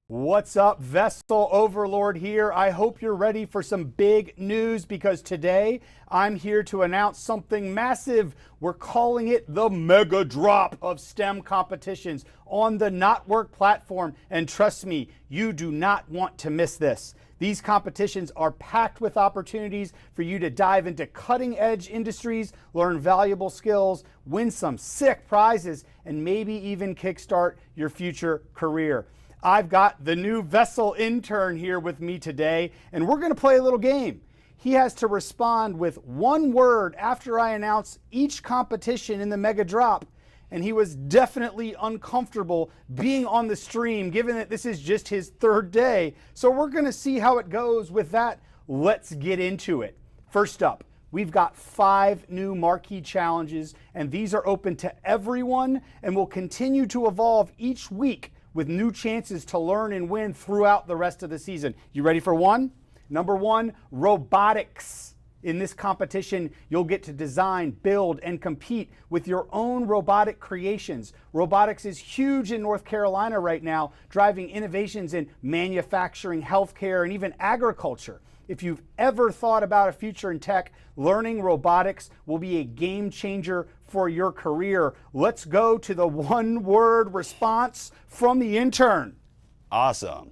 What's up, VESL Overlord here. I hope you're ready for some big news because today I'm here to announce something massive. We're calling it the mega drop of STEM competitions on the NotWork platform. And trust me, you do not want to miss this. These competitions are packed with opportunities for you to dive into cutting edge industries, learn valuable skills, win some sick prizes, and maybe even kickstart your future career. I've got the new VESL intern here with me today, and we're going to play a little game. He has to respond with one word after I announce each competition in the mega drop, and he was definitely uncomfortable being on the stream given that this is just his third day. So we're going to see how it goes. With that, let's get into it. First up, we've got 5 new marquee challenges, and these are open to everyone and will continue to evolve each week with new chances to learn and win throughout the rest of the season. You ready for one? Number 1, robotics. In this competition, you'll get to design, build, and compete with your own robotic creations. Robotics is huge in North Carolina right now, driving innovations in manufacturing, healthcare, and even agriculture. If you've ever thought about a future in tech, learning robotics will be a game changer for your career. Let's go to the one-word response from the intern. Awesome.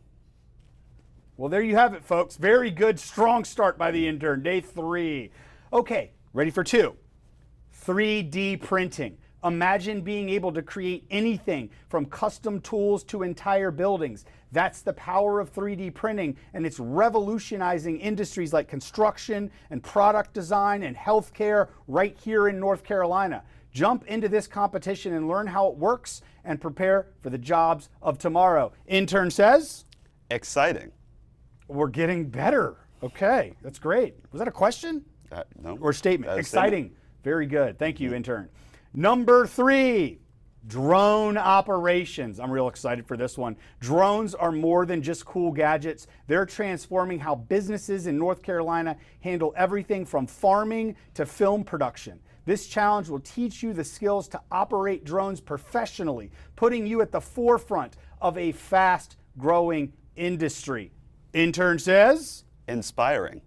Well, there you have it, folks. Very good, strong start by the intern, day 3. Okay, ready for 2. 3D printing. Imagine being able to create anything from custom tools to entire buildings. That's the power of 3D printing, and it's revolutionizing industries like construction and product design and healthcare right here in North Carolina. Jump into this competition and learn how it works and prepare for the jobs of tomorrow. Intern says? Exciting. We're getting better. Okay, that's great. Was that a question? No. Or a statement? Exciting. Statement. Very good. Thank you, intern. Number 3, drone operations. I'm real excited for this one. Drones are more than just cool gadgets. They're transforming how businesses in North Carolina handle everything from farming to film production. This challenge will teach you the skills to operate drones professionally, putting you at the forefront of a fast-growing industry. Intern says? Inspiring.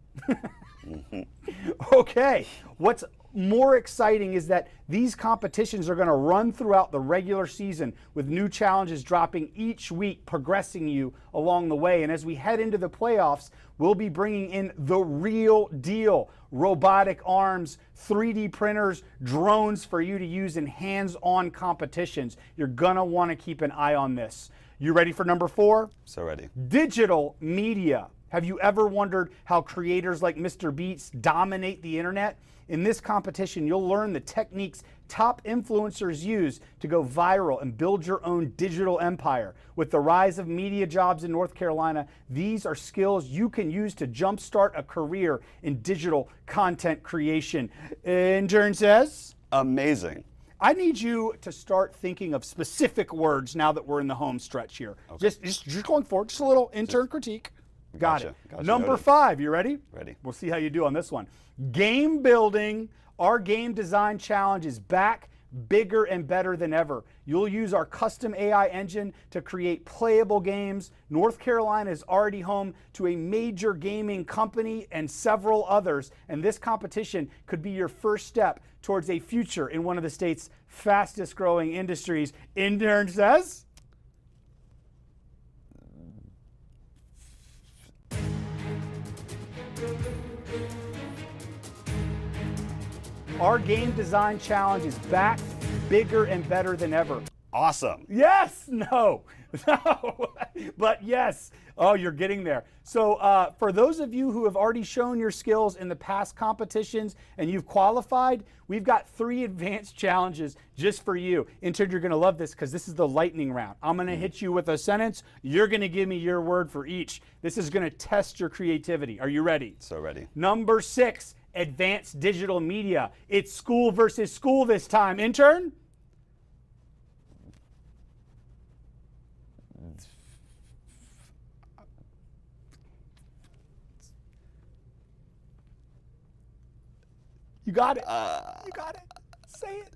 Okay, what's more exciting is that these competitions are going to run throughout the regular season with new challenges dropping each week, progressing you along the way. And as we head into the playoffs, we'll be bringing in the real deal. Robotic arms, 3D printers, drones for you to use in hands-on competitions. You're going to want to keep an eye on this. You ready for number 4? So ready. Digital media. Have you ever wondered how creators like Mr. Beats dominate the internet? In this competition, you'll learn the techniques top influencers use to go viral and build your own digital empire. With the rise of media jobs in North Carolina, these are skills you can use to jumpstart a career in digital content creation. Intern says? Amazing. I need you to start thinking of specific words now that we're in the home stretch here. Okay. Just going forward, just a little intern critique. Got Gotcha. it. Gotcha. Number Noted. 5, you ready? Ready. We'll see how you do on this one. Game building. Our game design challenge is back, bigger and better than ever. You'll use our custom AI engine to create playable games. North Carolina is already home to a major gaming company and several others, and this competition could be your first step towards a future in one of the state's fastest growing industries. Intern says? Our game design challenge is back, bigger and better than ever. Awesome. Yes, no, but yes. Oh, you're getting there. So for those of you who have already shown your skills in the past competitions and you've qualified, we've got 3 advanced challenges just for you. Intern, you're going to love this because this is the lightning round. I'm going to hit you with a sentence. You're going to give me your word for each. This is going to test your creativity. Are you ready? So ready. Number 6, advanced digital media. It's school versus school this time. Intern? You got it. You got it. Say it.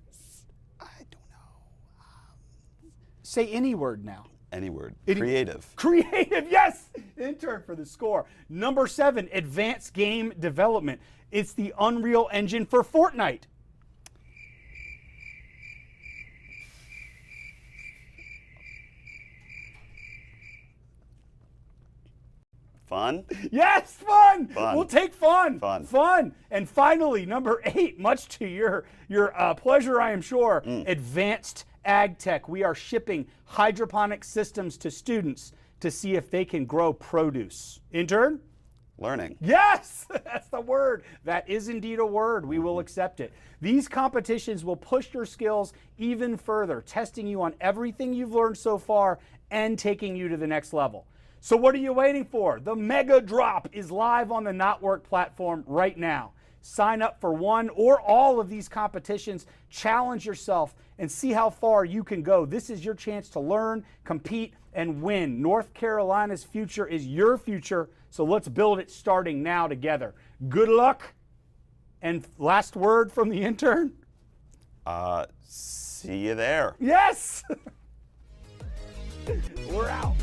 I don't know. Say any word now. Any word. Creative. Creative, yes! Intern for the score. Number 7, advanced game development. It's the Unreal Engine for Fortnite. Fun. Yes, fun. Fun. We'll take fun. Fun. Fun. And finally, number 8, much to your pleasure, I am sure, advanced ag tech. We are shipping hydroponic systems to students to see if they can grow produce. Intern? Learning. Yes, that's the word. That is indeed a word. We will accept it. These competitions will push your skills even further, testing you on everything you've learned so far and taking you to the next level. So what are you waiting for? The Mega Drop is live on the NotWork platform right now. Sign up for one or all of these competitions, challenge yourself, and see how far you can go. This is your chance to learn, compete, and win. North Carolina's future is your future, so let's build it starting now together. Good luck, and last word from the intern? See you there. Yes! We're out.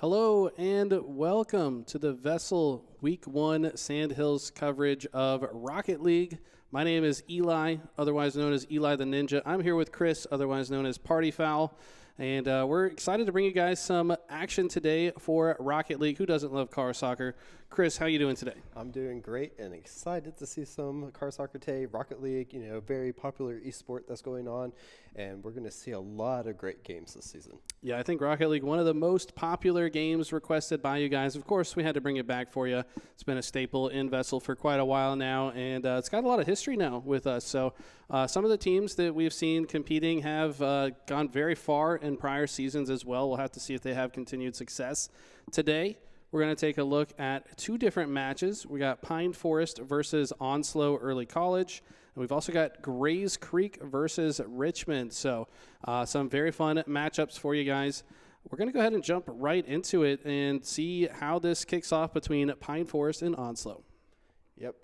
Hello and welcome to the VESL Week 1 Sandhills coverage of Rocket League. My name is Eli, otherwise known as Eli the Ninja. I'm here with Chris, otherwise known as Party Foul. And we're excited to bring you guys some action today for Rocket League. Who doesn't love car soccer? Chris, how are you doing today? I'm doing great and excited to see some car soccer today. Rocket League, very popular esport that's going on, and we're going to see a lot of great games this season. Yeah, I think Rocket League, one of the most popular games requested by you guys. Of course, we had to bring it back for you. It's been a staple in VESL for quite a while now, and it's got a lot of history now with us. So Some of the teams that we've seen competing have gone very far in prior seasons as well. We'll have to see if they have continued success. Today, we're going to take a look at 2 different matches. We got Pine Forest versus Onslow Early College. And we've also got Grays Creek versus Richmond. So some very fun matchups for you guys. We're going to go ahead and jump right into it and see how this kicks off between Pine Forest and Onslow. Yep.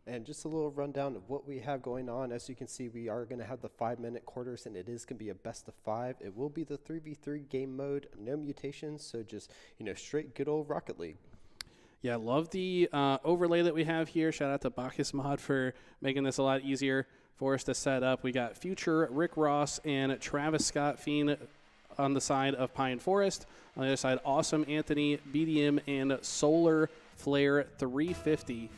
And just a little rundown of what we have going on. As you can see, we are going to have the 5-minute quarters, and it is going to be a best of 5. It will be the 3v3 game mode, no mutations, so just, straight good old Rocket League. Yeah, love the overlay that we have here. Shout out to Bacchus Mod for making this a lot easier for us to set up. We got future Rick Ross and Travis Scott Fiend on the side of Pine Forest. On the other side, Awesome Anthony, BDM, and Solar Flare 350.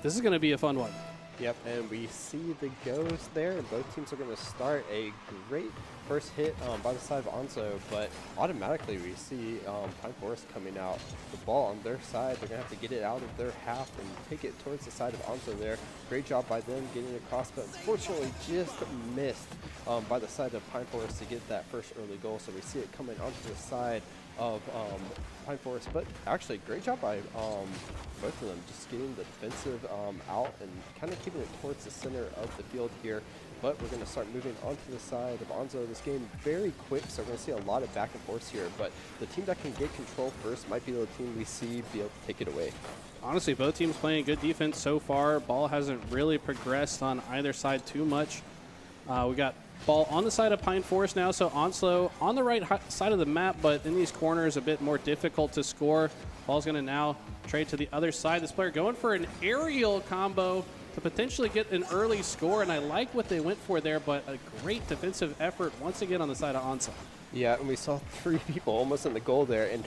This is going to be a fun one. Yep, and we see the goes there, and both teams are going to start a great first hit by the side of Onslow, but automatically we see Pine Forest coming out. The ball on their side, they're going to have to get it out of their half and take it towards the side of Onslow there. Great job by them getting across, but unfortunately just missed by the side of Pine Forest to get that first early goal, so we see it coming onto the side of Pine Forest, but actually great job by both of them, just getting the defensive out and kind of keeping it towards the center of the field here. But we're going to start moving onto the side of Onslow. This game very quick, so we're going to see a lot of back and forth here, but the team that can get control first might be the team we see be able to take it away. Honestly, both teams playing good defense so far. Ball hasn't really progressed on either side too much. We got ball on the side of Pine Forest now, so Onslow on the right side of the map, but in these corners a bit more difficult to score. Ball's going to now trade to the other side. This player going for an aerial combo to potentially get an early score, and I like what they went for there, but a great defensive effort once again on the side of Onslow. Yeah, and we saw 3 people almost in the goal there, and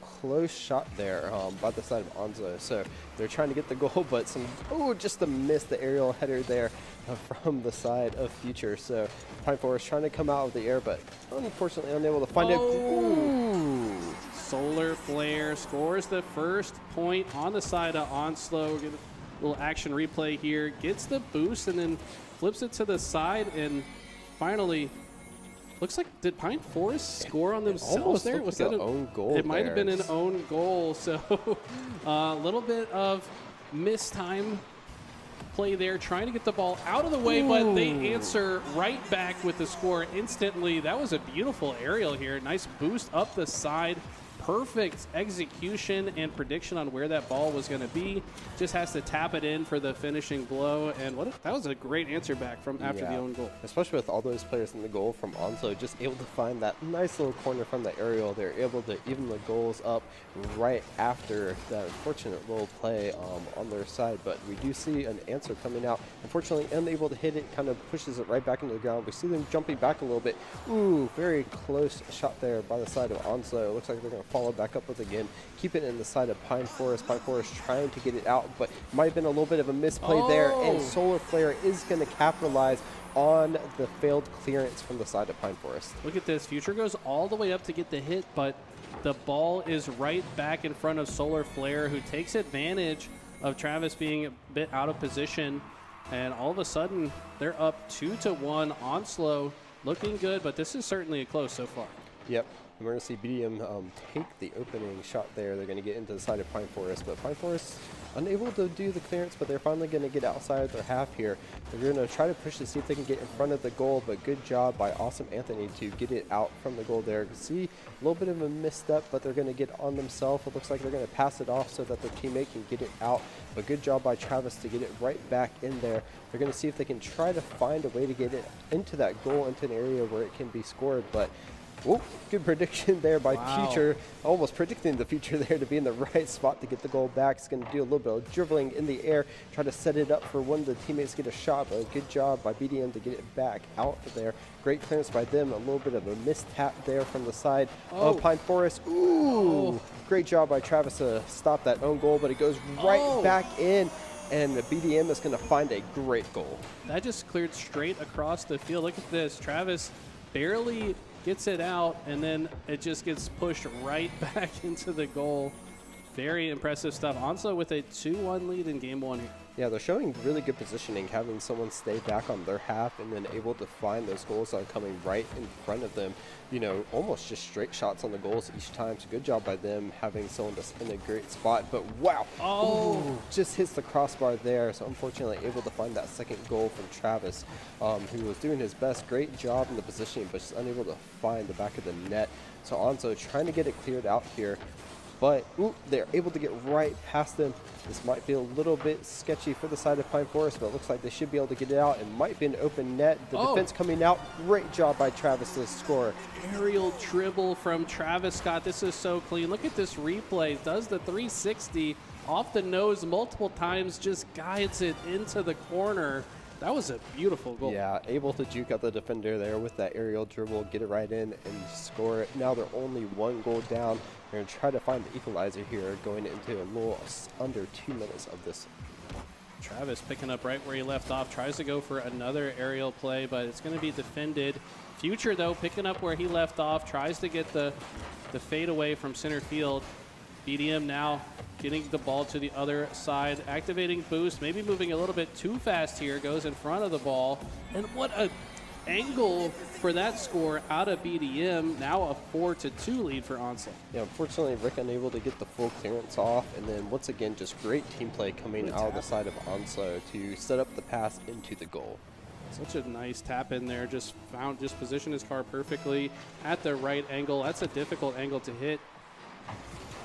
close shot there by the side of Onslow. So they're trying to get the goal, but just to miss the aerial header there from the side of Future. So Pine Forest trying to come out of the air, but unfortunately unable to find it. Ooh. Solar Flare scores the first point on the side of Onslow. Get a little action replay here. Gets the boost and then flips it to the side, and finally, looks like, did Pine Forest score on themselves there? Was that an own goal? It might have been an own goal. So a little bit of mistime play there, trying to get the ball out of the way, but they answer right back with the score instantly. That was a beautiful aerial here. Nice boost up the side. Perfect execution and prediction on where that ball was going to be. Just has to tap it in for the finishing blow. And that was a great answer back from after the own goal. Especially with all those players in the goal from Onslow, just able to find that nice little corner from the aerial. They're able to even the goals up right after that unfortunate little play on their side. But we do see an answer coming out. Unfortunately, unable to hit it, kind of pushes it right back into the ground. We see them jumping back a little bit. Ooh, very close shot there by the side of Onslow. It looks like they're going to follow back up with again, keep it in the side of Pine Forest. Pine Forest trying to get it out, but might have been a little bit of a misplay there, and Solar Flare is going to capitalize on the failed clearance from the side of Pine Forest. Look at this. Future goes all the way up to get the hit, but the ball is right back in front of Solar Flare, who takes advantage of Travis being a bit out of position, and all of a sudden they're up 2-1. Onslow looking good, but this is certainly a close so far. Yep. We're going to see BDM take the opening shot there. They're going to get into the side of Pine Forest, but Pine Forest unable to do the clearance, but they're finally going to get outside of their half here. They're going to try to push to see if they can get in front of the goal, but good job by Awesome Anthony to get it out from the goal there. You can see a little bit of a misstep, but they're going to get on themselves. It looks like they're going to pass it off so that their teammate can get it out, but good job by Travis to get it right back in there. They're going to see if they can try to find a way to get it into that goal, into an area where it can be scored, but good prediction there by Future. Almost predicting the Future there to be in the right spot to get the goal back. It's going to do a little bit of dribbling in the air, try to set it up for one of the teammates to get a shot, but a good job by BDM to get it back out of there. Great clearance by them. A little bit of a mistap there from the side of Pine Forest. Great job by Travis to stop that own goal, but it goes right back in. And the BDM is going to find a great goal. That just cleared straight across the field. Look at this. Travis barely gets it out, and then it just gets pushed right back into the goal. Very impressive stuff. Onso with a 2-1 lead in game 1 here. Yeah, they're showing really good positioning, having someone stay back on their half and then able to find those goals that are coming right in front of them. You know, almost just straight shots on the goals each time. So good job by them having someone that's in a great spot. But wow, ooh, just hits the crossbar there. So unfortunately able to find that second goal from Travis, who was doing his best. Great job in the positioning, but just unable to find the back of the net. So Onso trying to get it cleared out here. But they're able to get right past them. This might be a little bit sketchy for the side of Pine Forest, but it looks like they should be able to get it out. It might be an open net. The defense coming out. Great job by Travis to score. Aerial dribble from Travis Scott. This is so clean. Look at this replay. Does the 360 off the nose multiple times, just guides it into the corner. That was a beautiful goal. Yeah, able to juke out the defender there with that aerial dribble, get it right in and score it. Now they're only 1 goal down. They're going to try to find the equalizer here going into a little under 2 minutes of this. Travis picking up right where he left off, tries to go for another aerial play, but it's going to be defended. Future, though, picking up where he left off, tries to get the fade away from center field. BDM now getting the ball to the other side, activating boost, maybe moving a little bit too fast here, goes in front of the ball. And what a angle for that score out of BDM. Now a 4-2 lead for Onso. Yeah, unfortunately, Rick unable to get the full clearance off. And then once again, just great team play coming out of the side of Onso to set up the pass into the goal. Such a nice tap in there, just positioned his car perfectly at the right angle. That's a difficult angle to hit.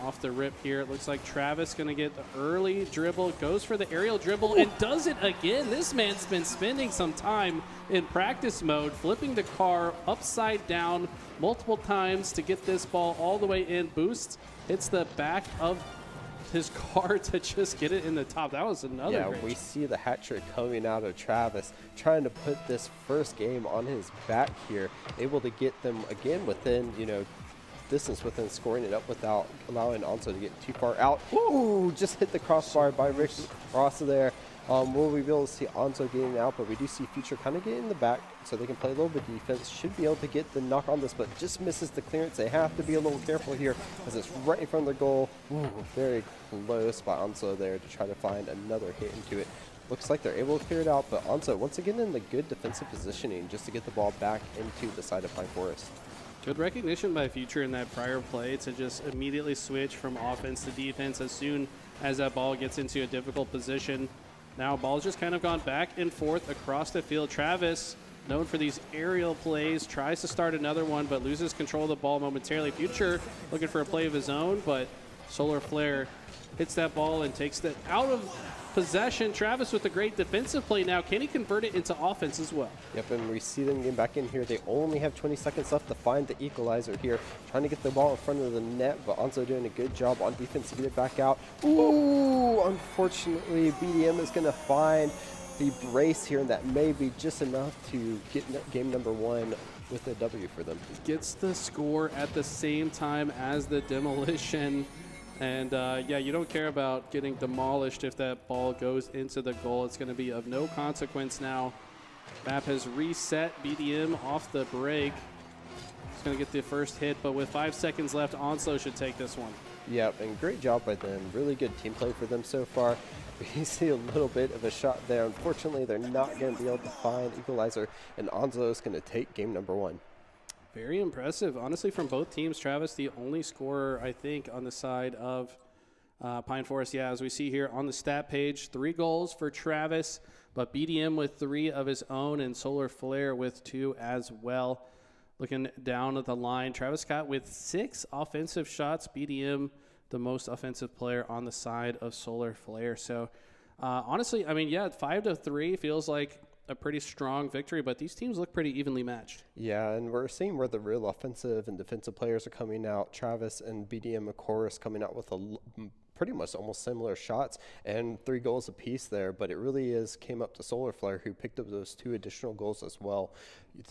Off the rip here, it looks like Travis going to get the early dribble, goes for the aerial dribble, and does it again. This man's been spending some time in practice mode, flipping the car upside down multiple times to get this ball all the way in. Boost hits the back of his car to just get it in the top. That was another great we shot. see the hat trick coming out of Travis, trying to put this first game on his back here, able to get them again within, distance within scoring it up without allowing Onso to get too far out. Ooh, just hit the crossbar by Rick Ross there. Will we be able to see Onso getting out, but we do see Future kind of get in the back so they can play a little bit of defense. Should be able to get the knock on this, but just misses the clearance. They have to be a little careful here as it's right in front of the goal. Ooh, very close by Onso there to try to find another hit into it. Looks like they're able to clear it out, but Onso once again in the good defensive positioning just to get the ball back into the side of Pine Forest. Good recognition by Future in that prior play to just immediately switch from offense to defense as soon as that ball gets into a difficult position. Now ball's just kind of gone back and forth across the field. Travis, known for these aerial plays, tries to start another one but loses control of the ball momentarily. Future looking for a play of his own, but Solar Flare hits that ball and takes that out of possession. Travis with a great defensive play now. Can he convert it into offense as well? Yep, and we see them getting back in here. They only have 20 seconds left to find the equalizer here. Trying to get the ball in front of the net, but Onso doing a good job on defense to get it back out. Ooh, unfortunately, BDM is going to find the brace here, and that may be just enough to get game number 1 with a W for them. Gets the score at the same time as the demolition. And yeah, you don't care about getting demolished if that ball goes into the goal. It's going to be of no consequence now. Map has reset. BDM off the break. He's going to get the first hit, but with 5 seconds left, Onso should take this one. Yep, and great job by them. Really good team play for them so far. We see a little bit of a shot there. Unfortunately, they're not going to be able to find equalizer, and Onso is going to take game number 1. Very impressive, honestly, from both teams. Travis, the only scorer, I think, on the side of Pine Forest. Yeah, as we see here on the stat page, 3 goals for Travis, but BDM with 3 of his own and Solar Flare with 2 as well. Looking down at the line, Travis Scott with 6 offensive shots. BDM, the most offensive player on the side of Solar Flare. So, honestly, I mean, yeah, 5-3 feels like a pretty strong victory, but these teams look pretty evenly matched. Yeah, and we're seeing where the real offensive and defensive players are coming out. Travis and BDM, of course, coming out with pretty much almost similar shots and 3 goals apiece there, but it really came up to Solar Flare, who picked up those 2 additional goals as well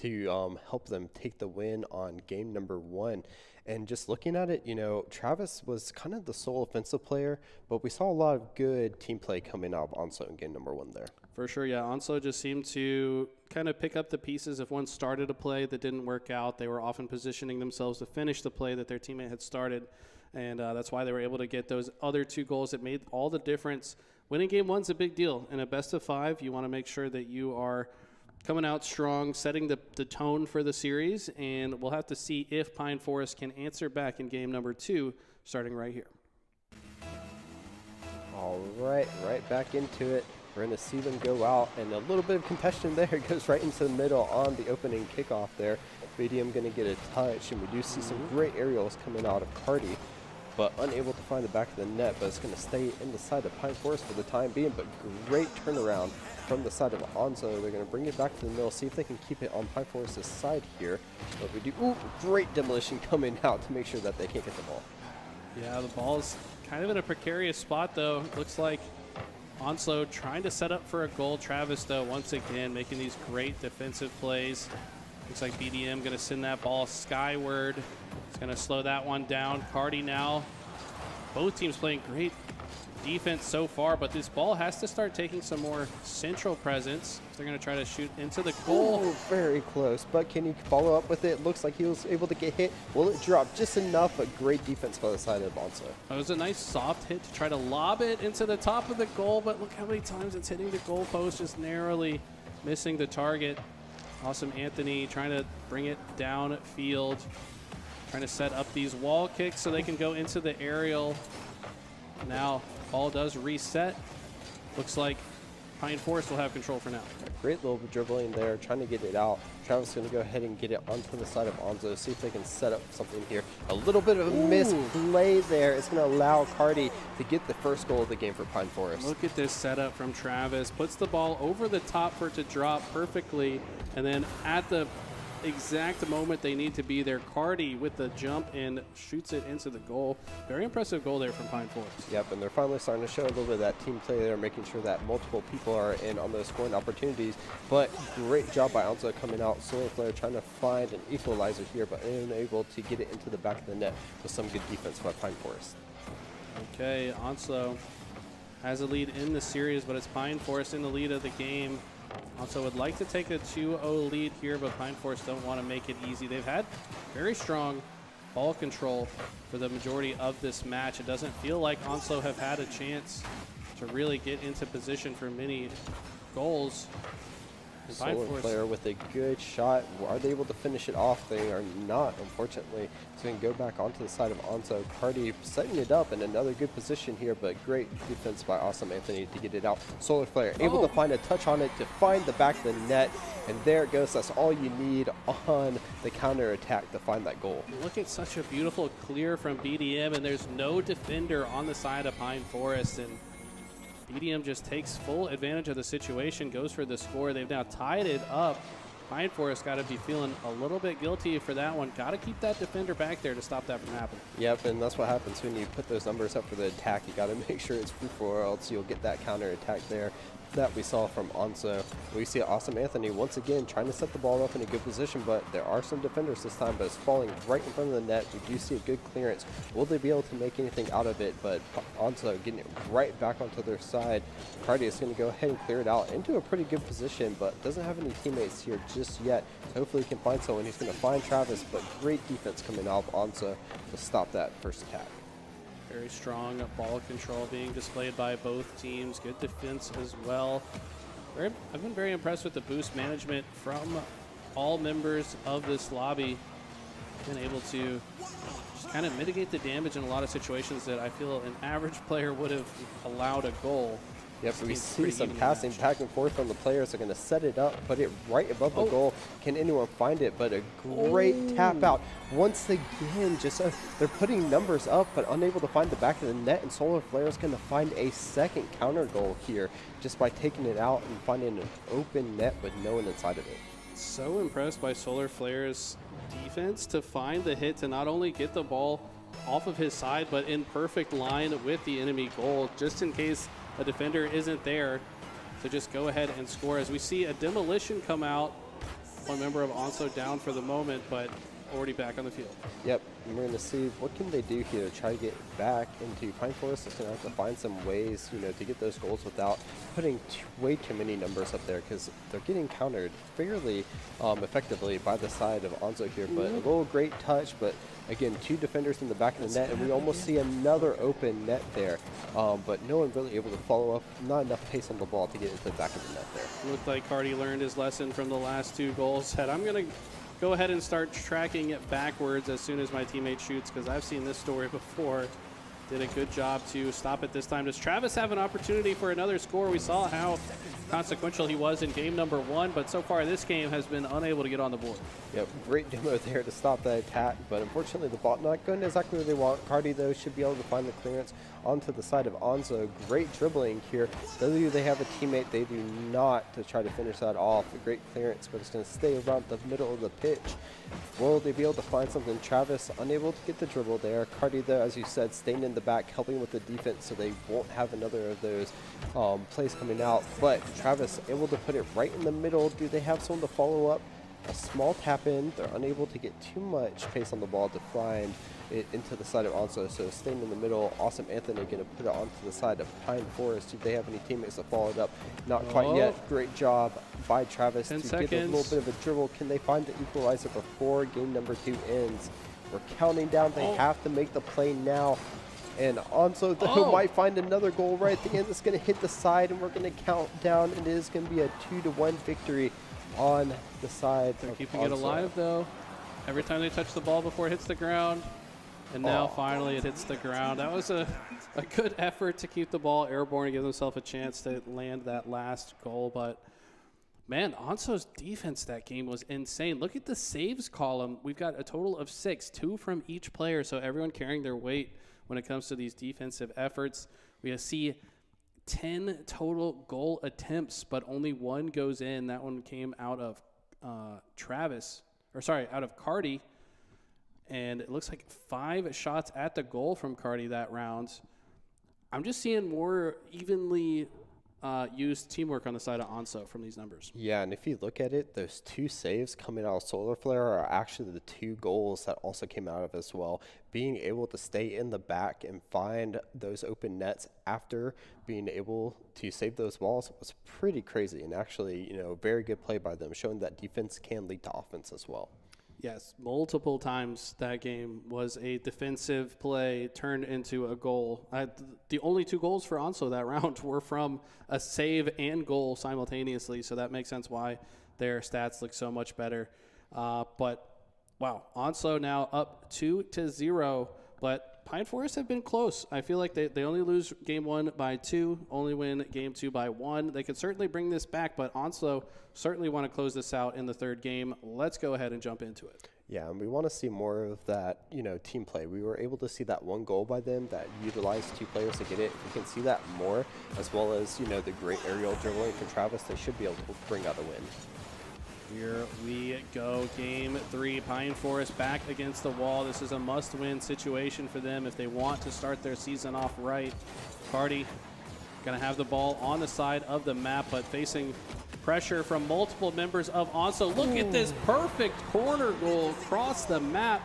to help them take the win on game number 1. And just looking at it, Travis was kind of the sole offensive player, but we saw a lot of good team play coming out of Onso in game number 1 there. For sure, yeah. Onso just seemed to kind of pick up the pieces. If one started a play that didn't work out, they were often positioning themselves to finish the play that their teammate had started. and that's why they were able to get those other 2 goals. It made all the difference. Winning game 1's a big deal. In a best of 5, you want to make sure that you are coming out strong, setting the tone for the series, and we'll have to see if Pine Forest can answer back in game number 2, starting right here. All right, right back into it. We're going to see them go out, and a little bit of contention there. It goes right into the middle on the opening kickoff there. BDM going to get a touch, and we do see some great aerials coming out of Cardi, but unable to find the back of the net, but it's going to stay in the side of Pine Forest for the time being, but great turnaround from the side of Onzo. They're going to bring it back to the middle, see if they can keep it on Pine Forest's side here. But we do, great demolition coming out to make sure that they can't get the ball. Yeah, the ball's kind of in a precarious spot, though. Looks like Onslow trying to set up for a goal. Travis, though, once again, making these great defensive plays. Looks like BDM going to send that ball skyward. It's going to slow that one down. Cardi now. Both teams playing great defense so far, but this ball has to start taking some more central presence. They're going to try to shoot into the goal. Oh, very close, but can he follow up with it? Looks like he was able to get hit. Will it drop just enough? But great defense by the side of Bonso. It was a nice soft hit to try to lob it into the top of the goal, but look how many times it's hitting the goal post, just narrowly missing the target. Awesome Anthony trying to bring it downfield, trying to set up these wall kicks so they can go into the aerial. Now, ball does reset. Looks like Pine Forest will have control for now. Great little dribbling there, trying to get it out. Travis is going to go ahead and get it onto the side of Onzo, see if they can set up something here. A little bit of a misplay there. It's going to allow Cardi to get the first goal of the game for Pine Forest. Look at this setup from Travis. Puts the ball over the top for it to drop perfectly, and then at the exact moment they need to be there, Cardi with the jump and shoots it into the goal. Very impressive goal there from Pine Forest. Yep, and they're finally starting to show a little bit of that team play there, making sure that multiple people are in on those scoring opportunities. But great job by Onzo coming out. Solar Flare trying to find an equalizer here, but unable to get it into the back of the net with some good defense by Pine Forest. Okay, Onslow has a lead in the series, but it's Pine Forest in the lead of the game. Also would like to take a 2-0 lead here, but Pine Forest don't want to make it easy. They've had very strong ball control for the majority of this match. It doesn't feel like Onslow have had a chance to really get into position for many goals. Solar Flare with a good shot. Are they able to finish it off? They are not, unfortunately. So we can go back onto the side of Onzo. Cardi setting it up in another good position here, but great defense by Awesome Anthony to get it out. Solar Flare able to find a touch on it to find the back of the net, and there it goes. That's all you need on the counter attack to find that goal. Look at such a beautiful clear from BDM, and there's no defender on the side of Pine Forest, and BDM just takes full advantage of the situation, goes for the score. They've now tied it up. Pine Forest got to be feeling a little bit guilty for that one. Got to keep that defender back there to stop that from happening. Yep, and that's what happens when you put those numbers up for the attack. You got to make sure it's fruitful, or else you'll get that counter attack there that we saw from Onzo. We see Awesome Anthony once again trying to set the ball up in a good position, but there are some defenders this time, but it's falling right in front of the net. We do see a good clearance. Will they be able to make anything out of it? But Onzo getting it right back onto their side. Cardi is going to go ahead and clear it out into a pretty good position, but doesn't have any teammates here just yet. So hopefully he can find someone. He's going to find Travis, but great defense coming out of Onzo to stop that first attack. Very strong ball control being displayed by both teams. Good defense as well. I've been very impressed with the boost management from all members of this lobby. Been able to just kind of mitigate the damage in a lot of situations that I feel an average player would have allowed a goal. Yep, we see some passing back and forth from the players. They're going to set it up, put it right above the goal. Can anyone find it? But a great tap out. Once again, just they're putting numbers up, but unable to find the back of the net. And Solar Flare is going to find a second counter goal here just by taking it out and finding an open net with no one inside of it. So impressed by Solar Flare's defense to find the hit to not only get the ball off of his side, but in perfect line with the enemy goal, just in case a defender isn't there to just go ahead and score. As we see a demolition come out, one member of Onso down for the moment, but already back on the field. Yep, and we're going to see what can they do here to try to get back into Pine Forest. Is going to have to find some ways, to get those goals without putting way too many numbers up there, because they're getting countered fairly effectively by the side of Onzo here. But a little great touch, but again, 2 defenders in the back of the net, and we almost see another open net there. But no one really able to follow up. Not enough pace on the ball to get into the back of the net there. Looked like Cardi learned his lesson from the last 2 goals. Said, I'm going to go ahead and start tracking it backwards as soon as my teammate shoots, because I've seen this story before. Did a good job to stop it this time. Does Travis have an opportunity for another score? We saw how consequential he was in game number 1, but so far this game has been unable to get on the board. Yep, great demo there to stop that attack, but unfortunately the ball not going exactly where they want. Cardi, though, should be able to find the clearance onto the side of Onzo. Great dribbling here. They have a teammate, they do not, to try to finish that off. A great clearance, but it's going to stay around the middle of the pitch. Will they be able to find something? Travis unable to get the dribble there. Cardi, though, as you said, staying in the back, helping with the defense so they won't have another of those plays coming out. But Travis able to put it right in the middle. Do they have someone to follow up? A small tap in. They're unable to get too much pace on the ball to find it into the side of Onzo. So staying in the middle. Awesome Anthony going to put it onto the side of Pine Forest. Do they have any teammates to follow it up? Not quite yet. Great job by Travis to get a little bit of a dribble. Can they find the equalizer before game number 2 ends? We're counting down. They have to make the play now. And Onzo, though, might find another goal right at the end. It's going to hit the side, and we're going to count down. It is going to be a 2-1 victory on the side. They're keeping it alive, though. Every time they touch the ball before it hits the ground. And now finally it hits the ground. That was a good effort to keep the ball airborne and give themselves a chance to land that last goal. But, man, Onzo's defense that game was insane. Look at the saves column. We've got a total of 6, 2 from each player, so everyone carrying their weight when it comes to these defensive efforts. We see 10 total goal attempts, but only 1 goes in. That one came out of out of Cardi. And it looks like 5 shots at the goal from Cardi that round. I'm just seeing more evenly used teamwork on the side of Onzo from these numbers. Yeah, and if you look at it, those 2 saves coming out of Solar Flare are actually the 2 goals that also came out of as well. Being able to stay in the back and find those open nets after being able to save those balls was pretty crazy, and actually, very good play by them, showing that defense can lead to offense as well. Yes, multiple times that game was a defensive play turned into a goal. The only 2 goals for Onzo that round were from a save and goal simultaneously, so that makes sense why their stats look so much better. But, wow, Onzo now up 2-0, but Pine Forest have been close. I feel like they only lose game 1 by 2, only win game 2 by 1. They could certainly bring this back, but Onzo certainly want to close this out in the 3rd game. Let's go ahead and jump into it. Yeah, and we want to see more of that, team play. We were able to see that 1 goal by them that utilized 2 players to get it. If we can see that more, as well as, the great aerial dribbling from Travis, they should be able to bring out a win. Here we go, game 3, Pine Forest back against the wall. This is a must-win situation for them if they want to start their season off right. Cardi gonna have the ball on the side of the map, but facing pressure from multiple members of Onzo. Look at this perfect corner goal across the map.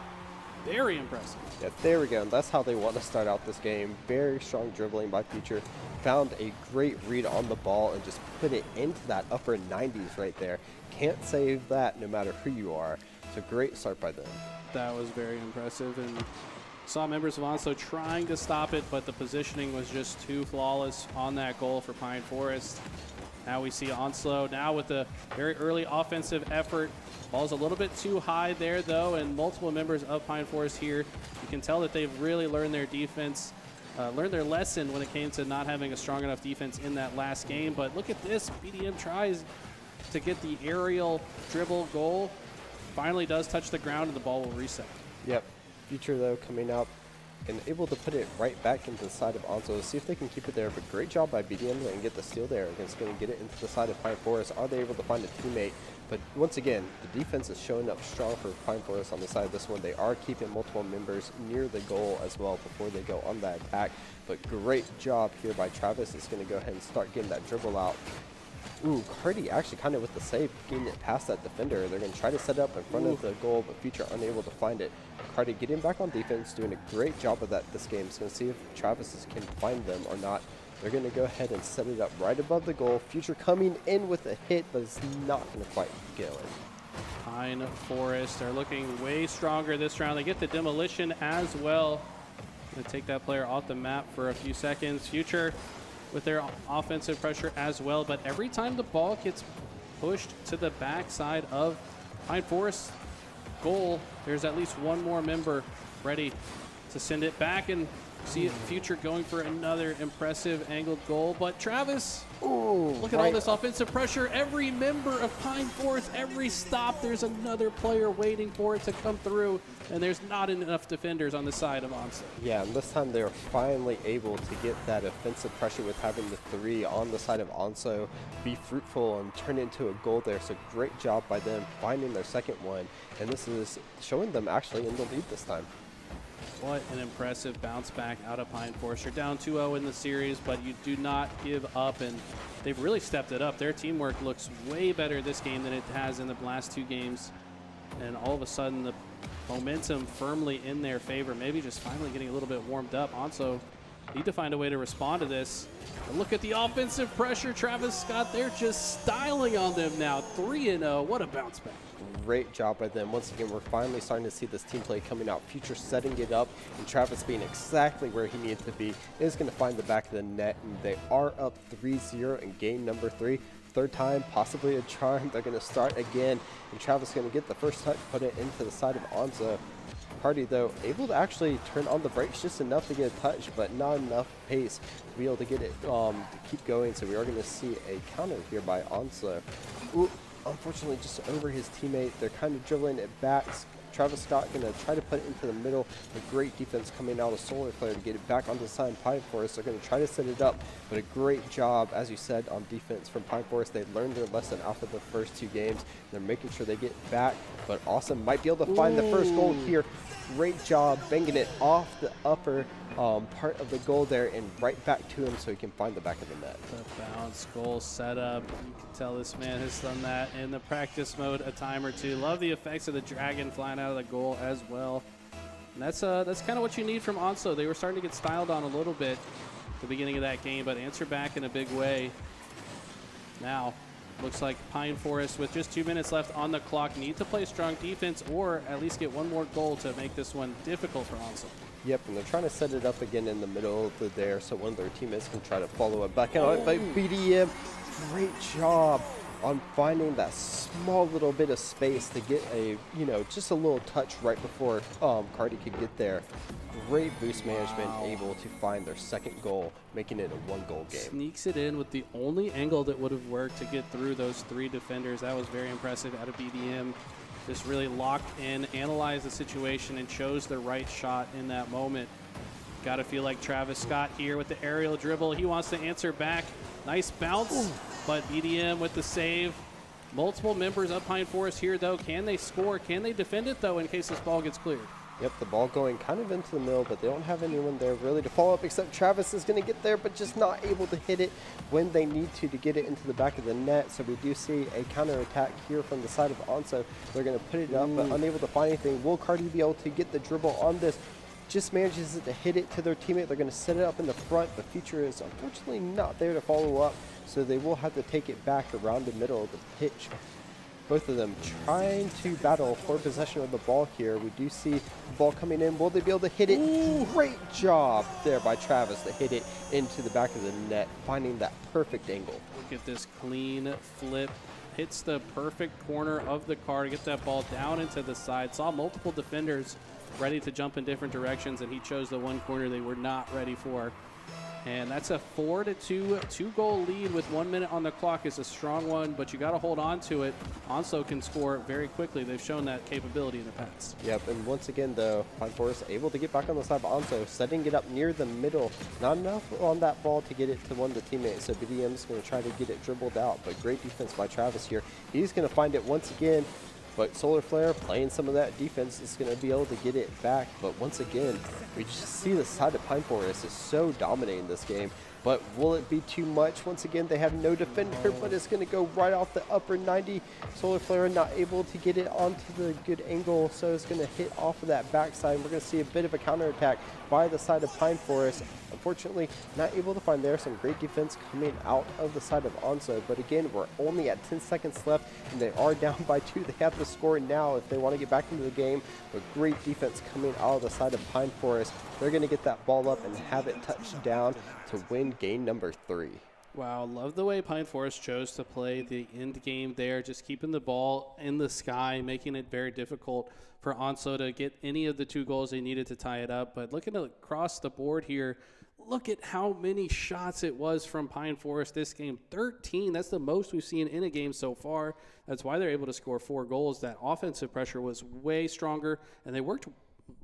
Very impressive. Yeah, there we go. And that's how they want to start out this game. Very strong dribbling by Future. Found a great read on the ball and just put it into that upper 90s right there. Can't save that no matter who you are. It's a great start by them. That was very impressive. And saw members of Onzo trying to stop it, but the positioning was just too flawless on that goal for Pine Forest. Now we see Onzo now with a very early offensive effort. Ball's a little bit too high there, though, and multiple members of Pine Forest here. You can tell that they've really learned their defense, learned their lesson when it came to not having a strong enough defense in that last game. But look at this. BDM tries to get the aerial dribble goal. Finally does touch the ground, and the ball will reset. Yep. Future, though, coming up and able to put it right back into the side of Onzo. See if they can keep it there. But great job by BDM and get the steal there. It's going to get it into the side of Pine Forest. Are they able to find a teammate? But once again, the defense is showing up strong for Pine Forest on the side of this one. They are keeping multiple members near the goal as well before they go on that attack. But great job here by Travis. Is going to go ahead and start getting that dribble out. Ooh, Cardi actually kind of with the save, getting it past that defender. They're going to try to set up in front of the goal, but Future unable to find it. Cardi getting back on defense, doing a great job of that this game. It's going to see if Travis can find them or not. They're going to go ahead and set it up right above the goal. Future coming in with a hit, but it's not going to quite get it. Pine Forest are looking way stronger this round. They get the demolition as well. Going to take that player off the map for a few seconds. Future with their offensive pressure as well, but every time the ball gets pushed to the backside of Pine Forest goal, there's at least one more member ready to send it back, and see it Future going for another impressive angled goal. But Travis, look at all this offensive pressure. Every member of Pine Forest, every stop, there's another player waiting for it to come through, and there's not enough defenders on the side of Onso. Yeah, and this time they're finally able to get that offensive pressure with having the 3 on the side of Onso be fruitful and turn into a goal there. So great job by them finding their second one, and this is showing them actually in the lead this time. What an impressive bounce back out of Pine Forest. You're down 2-0 in the series, but you do not give up, and they've really stepped it up. Their teamwork looks way better this game than it has in the last 2 games, and all of a sudden the momentum firmly in their favor, maybe just finally getting a little bit warmed up. Also need to find a way to respond to this. And look at the offensive pressure. Travis Scott, they're just styling on them now. 3-0, what a bounce back. Great job by them. Once again, we're finally starting to see this team play coming out. Future setting it up, and Travis being exactly where he needs to be is going to find the back of the net, and they are up 3-0 in game number 3. Third time, possibly a charm. They're going to start again, and Travis is going to get the first touch, put it into the side of Onso. Hardy, though, able to actually turn on the brakes just enough to get a touch, but not enough pace to be able to get it to keep going. So we are going to see a counter here by Onso. Ooh, unfortunately, just over his teammate. They're kind of dribbling it back. Travis Scott going to try to put it into the middle. A great defense coming out of Solar Flare to get it back onto the side of Pine Forest. They're going to try to set it up, but a great job, as you said, on defense from Pine Forest. They learned their lesson after the first 2 games. They're making sure they get back, but Awesome might be able to find the first goal here. Great job banging it off the upper part of the goal there and right back to him so he can find the back of the net. The bounce goal setup. You can tell this man has done that in the practice mode a time or 2. Love the effects of the dragon flying out of the goal as well. And that's kind of what you need from Onso. They were starting to get styled on a little bit at the beginning of that game, but answer back in a big way. Now, looks like Pine Forest, with just 2 minutes left on the clock, need to play strong defense or at least get one more goal to make this one difficult for Onso. Yep, and they're trying to set it up again in the middle of there so one of their teammates can try to follow it back out. But BDM, great job on finding that small little bit of space to get a, just a little touch right before Cardi could get there. Great boost management, able to find their second goal, making it a 1-goal game. Sneaks it in with the only angle that would have worked to get through those 3 defenders. That was very impressive out of BDM. Just really locked in, analyzed the situation, and chose the right shot in that moment. Got to feel like Travis Scott here with the aerial dribble. He wants to answer back. Nice bounce, but BDM with the save. Multiple members of Pine Forest here, though. Can they score? Can they defend it, though, in case this ball gets cleared? Yep, the ball going kind of into the middle, but they don't have anyone there really to follow up, except Travis is going to get there, but just not able to hit it when they need to get it into the back of the net. So we do see a counterattack here from the side of Onso. They're going to put it up, but unable to find anything. Will Cardi be able to get the dribble on this? Just manages to hit it to their teammate. They're going to set it up in the front. The Future is unfortunately not there to follow up, so they will have to take it back around the middle of the pitch. Both of them trying to battle for possession of the ball here. We do see the ball coming in. Will they be able to hit it? Ooh, great job there by Travis to hit it into the back of the net, finding that perfect angle. Look at this clean flip. Hits the perfect corner of the car to get that ball down into the side. Saw multiple defenders ready to jump in different directions, and he chose the one corner they were not ready for. And that's a 4-2 2-goal lead with 1 minute on the clock. Is a strong one, but you got to hold on to it. Onso can score very quickly. They've shown that capability in the past. Yep, and once again, though, Pine Forest able to get back on the side of Onso, setting it up near the middle. Not enough on that ball to get it to one of the teammates, so BDM's going to try to get it dribbled out, but great defense by Travis here. He's going to find it once again, but Solar Flare playing some of that defense is going to be able to get it back. But once again, we just see the side of Pine Forest is so dominating this game. But will it be too much? Once again, they have no defender, but it's going to go right off the upper 90. Solar Flare not able to get it onto the good angle, so it's going to hit off of that backside. We're going to see a bit of a counterattack by the side of Pine Forest. Unfortunately, not able to find there. Some great defense coming out of the side of Onso. But again, we're only at 10 seconds left, and they are down by 2. They have to score now if they want to get back into the game. But great defense coming out of the side of Pine Forest. They're going to get that ball up and have it touched down to win game number 3. Wow, love the way Pine Forest chose to play the end game there, just keeping the ball in the sky, making it very difficult for Onso to get any of the 2 goals they needed to tie it up. But looking across the board here, look at how many shots it was from Pine Forest this game. 13, that's the most we've seen in a game so far. That's why they're able to score 4 goals. That offensive pressure was way stronger, and they worked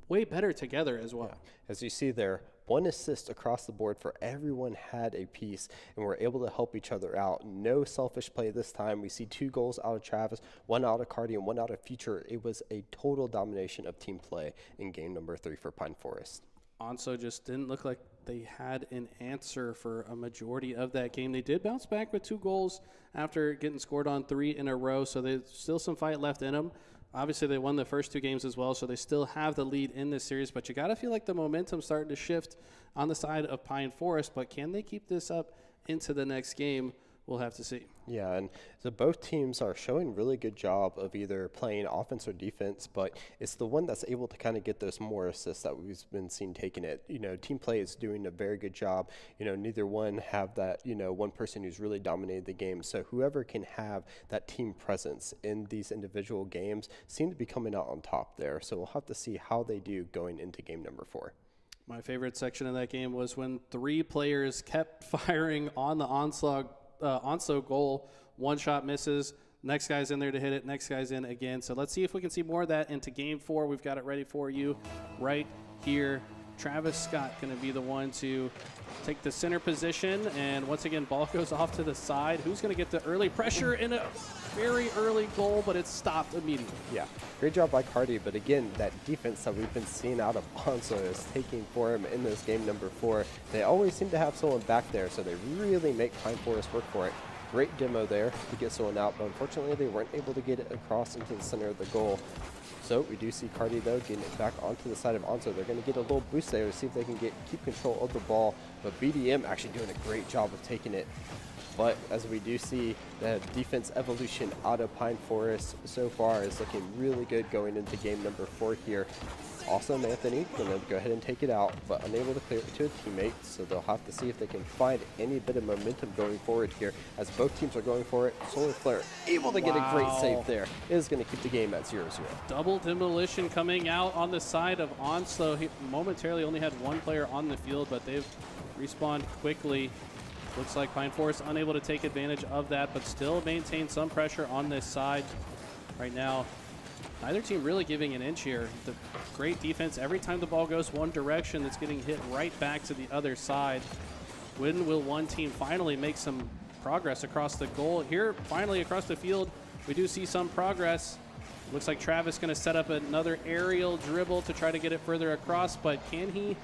way better together as well. Yeah. As you see there, 1 assist across the board for everyone had a piece, and we're able to help each other out. No selfish play this time. We see 2 goals out of Travis, 1 out of Cardi, and 1 out of Future. It was a total domination of team play in game number 3 for Pine Forest. Onso just didn't look like they had an answer for a majority of that game. They did bounce back with 2 goals after getting scored on 3 in a row, so there's still some fight left in them. Obviously, they won the first 2 games as well, so they still have the lead in this series. But you got to feel like the momentum's starting to shift on the side of Pine Forest. But can they keep this up into the next game? We'll have to see. Yeah, and so both teams are showing really good job of either playing offense or defense, but it's the one that's able to kind of get those more assists that we've been seeing taking it. You know, team play is doing a very good job. You know, neither one have that, you know, one person who's really dominated the game. So whoever can have that team presence in these individual games seem to be coming out on top there. So we'll have to see how they do going into game number 4. My favorite section of that game was when 3 players kept firing on the Onso goal. 1 shot misses. Next guy's in there to hit it. Next guy's in again. So let's see if we can see more of that into game 4. We've got it ready for you right here. Travis Scott going to be the one to take the center position. And once again, ball goes off to the side. Who's going to get the early pressure in a very early goal, but it's stopped immediately. Yeah, great job by Cardi. But again, that defense that we've been seeing out of Onso is taking for him in this game number 4. They always seem to have someone back there, so they really make Pine Forest work for it. Great demo there to get someone out, but unfortunately they weren't able to get it across into the center of the goal. So we do see Cardi, though, getting it back onto the side of Onso. They're going to get a little boost there to see if they can keep control of the ball. But BDM actually doing a great job of taking it. But as we do see, the defense evolution out of Pine Forest so far is looking really good going into game number 4 here. Awesome, Anthony going to go ahead and take it out, but unable to clear it to a teammate, so they'll have to see if they can find any bit of momentum going forward here as both teams are going for it. Solar Flare able to get a great save there. It is going to keep the game at 0-0. Double demolition coming out on the side of Onso. He momentarily only had 1 player on the field, but they've respawned quickly. Looks like Pine Forest unable to take advantage of that, but still maintain some pressure on this side right now. Neither team really giving an inch here. The great defense. Every time the ball goes one direction, it's getting hit right back to the other side. When will one team finally make some progress across the goal? Here, finally across the field, we do see some progress. Looks like Travis going to set up another aerial dribble to try to get it further across, but can he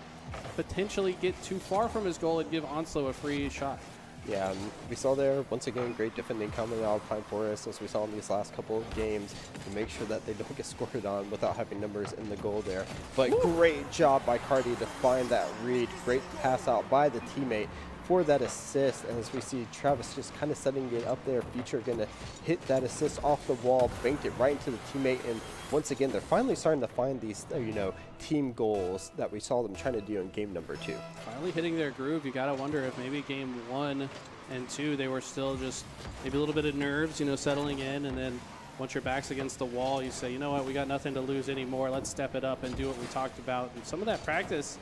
potentially get too far from his goal and give Onslow a free shot? Yeah, and we saw there, once again, great defending coming out of Pine Forest, as we saw in these last couple of games, to make sure that they don't get scored on without having numbers in the goal there. But great job by Cardi to find that read. Great pass out by the teammate for that assist. And as we see Travis just kind of setting it up there, Future going to hit that assist off the wall, banked it right into the teammate. And once again, they're finally starting to find these, team goals that we saw them trying to do in game number 2. Finally hitting their groove. You got to wonder if maybe game 1 and 2, they were still just maybe a little bit of nerves, settling in. And then once your back's against the wall, you say, you know what, we got nothing to lose anymore. Let's step it up and do what we talked about. And some of that practice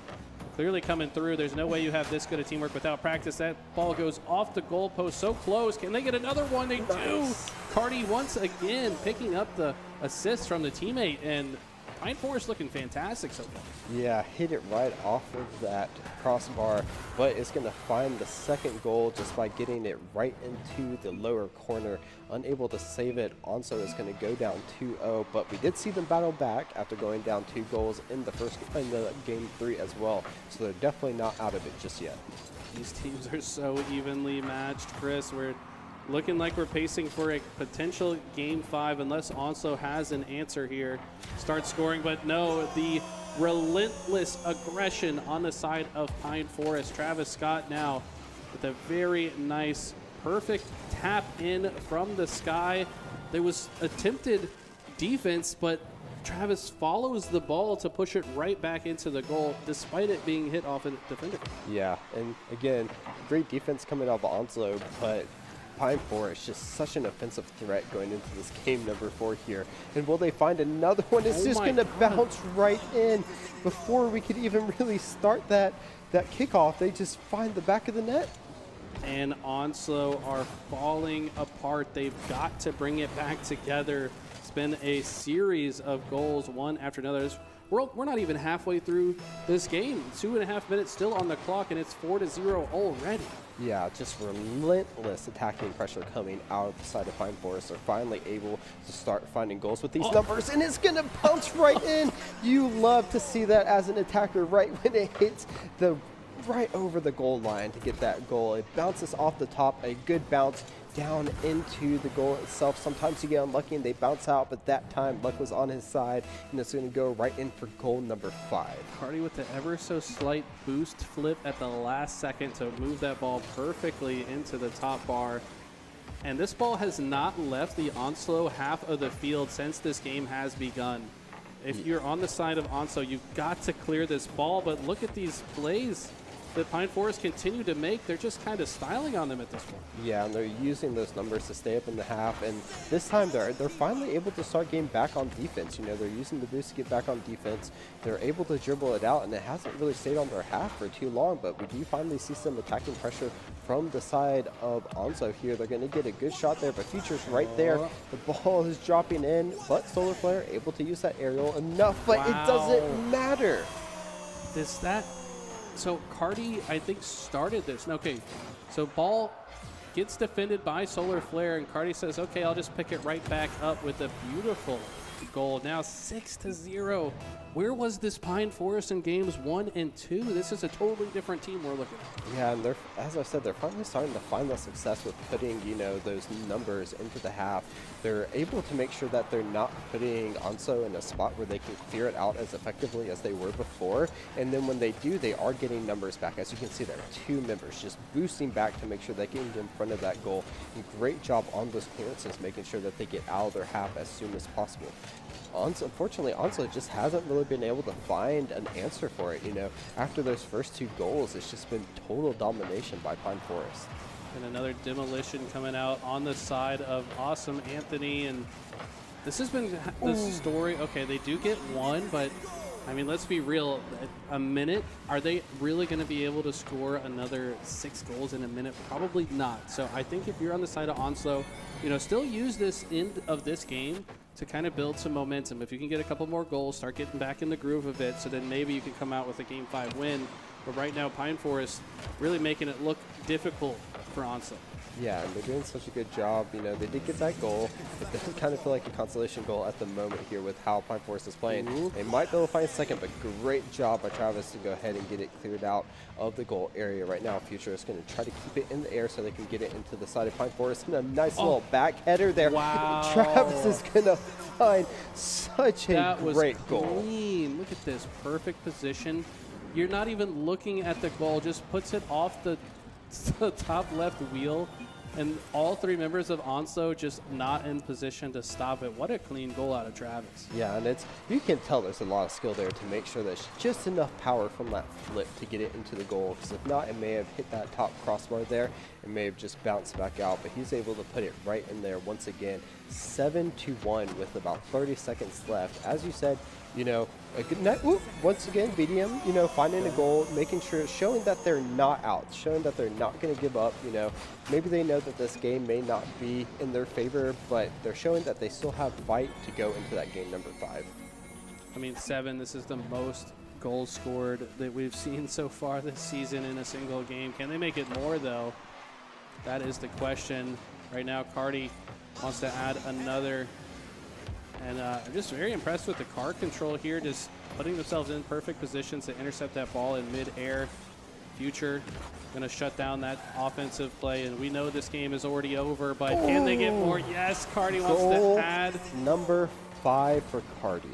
clearly coming through. There's no way you have this good a teamwork without practice. That ball goes off the goalpost so close. Can they get another one? They do. Cardi once again picking up the assist from the teammate, and Pine Forest looking fantastic so far. Yeah, hit it right off of that crossbar, but it's going to find the second goal just by getting it right into the lower corner. Unable to save it. Onso is going to go down 2-0, but we did see them battle back after going down 2 goals in the game 3 as well. So they're definitely not out of it just yet. These teams are so evenly matched, Chris. We're looking like we're pacing for a potential game 5 unless Onso has an answer here. Start scoring, but no, the relentless aggression on the side of Pine Forest. Travis Scott now with a very nice, perfect tap in from the sky. There was attempted defense, but Travis follows the ball to push it right back into the goal, despite it being hit off a defender. Yeah, and again, great defense coming out of Onslow, but Pine Forest just such an offensive threat going into this game number 4 here. And will they find another one? It's just going to bounce right in before we could even really start that kickoff. They just find the back of the net. And Onslow are falling apart. They've got to bring it back together. It's been a series of goals, one after another. We're not even halfway through this game. 2.5 minutes still on the clock, and it's 4-0 already. Yeah, just relentless attacking pressure coming out of the side of Pine Forest. They're finally able to start finding goals with these numbers, and it's going to bounce right in. You love to see that as an attacker right when it hits right over the goal line to get that goal. It bounces off the top, a good bounce down into the goal itself. Sometimes you get unlucky and they bounce out, but that time luck was on his side, and it's going to go right in for goal number 5. Cardi with the ever so slight boost flip at the last second to move that ball perfectly into the top bar. And this ball has not left the Onslow half of the field since this game has begun. If you're on the side of Onslow, you've got to clear this ball, but look at these plays that Pine Forest continue to make. They're just kind of styling on them at this point. Yeah, and they're using those numbers to stay up in the half, and this time they're finally able to start getting back on defense. You know, they're using the boost to get back on defense. They're able to dribble it out, and it hasn't really stayed on their half for too long, but we do finally see some attacking pressure from the side of Onso here. They're going to get a good shot there, but Future's right there. The ball is dropping in, but Solar Flare able to use that aerial enough, but it doesn't matter. So Cardi, I think, started this. Okay, so ball gets defended by Solar Flare, and Cardi says, okay, I'll just pick it right back up with a beautiful goal. Now 6-0. Where was this Pine Forest in games 1 and 2? This is a totally different team we're looking at. Yeah, and as I said, they're finally starting to find that success with putting, you know, those numbers into the half. They're able to make sure that they're not putting Onso in a spot where they can clear it out as effectively as they were before. And then when they do, they are getting numbers back. As you can see, there are 2 members just boosting back to make sure they get in front of that goal. And great job on those clearances, making sure that they get out of their half as soon as possible. Unfortunately, Onso just hasn't really been able to find an answer for it. You know, after those first 2 goals, it's just been total domination by Pine Forest. And another demolition coming out on the side of Awesome Anthony. And this has been the story. Okay, they do get 1, but I mean, let's be real. A minute, are they really going to be able to score another 6 goals in a minute? Probably not. So I think if you're on the side of Onslow, you know, still use this end of this game to kind of build some momentum. If you can get a couple more goals, start getting back in the groove of it, so then maybe you can come out with a Game 5 win. But right now, Pine Forest really making it look difficult for Onslow. Yeah, and they're doing such a good job. You know, they did get that goal. It does kind of feel like a consolation goal at the moment here with how Pine Forest is playing. They might be able to find a second, but great job by Travis to go ahead and get it cleared out of the goal area. Right now, Future is going to try to keep it in the air so they can get it into the side of Pine Forest. And a nice little back header there. Wow. Travis is going to find such a great goal. Clean. Look at this perfect position. You're not even looking at the goal, just puts it off the top left wheel, and all 3 members of Onso just not in position to stop it. What a clean goal out of Travis. Yeah, and you can tell there's a lot of skill there to make sure there's just enough power from that flip to get it into the goal, because if not, it may have hit that top crossbar there. It may have just bounced back out, but he's able to put it right in there once again. 7-1 with about 30 seconds left. As you said, you know, a good night. Once again, BDM, you know, finding a goal, making sure, showing that they're not out, showing that they're not going to give up. You know, maybe they know that this game may not be in their favor, but they're showing that they still have fight to go into that game number 5. I mean, 7, this is the most goals scored that we've seen so far this season in a single game. Can they make it more, though? That is the question. Right now, Cardi wants to add another. And I'm just very impressed with the car control here, just putting themselves in perfect positions to intercept that ball in mid-air. Future going to shut down that offensive play, and we know this game is already over, but can they get more? Yes, Cardi wants to add. Number 5 for Cardi.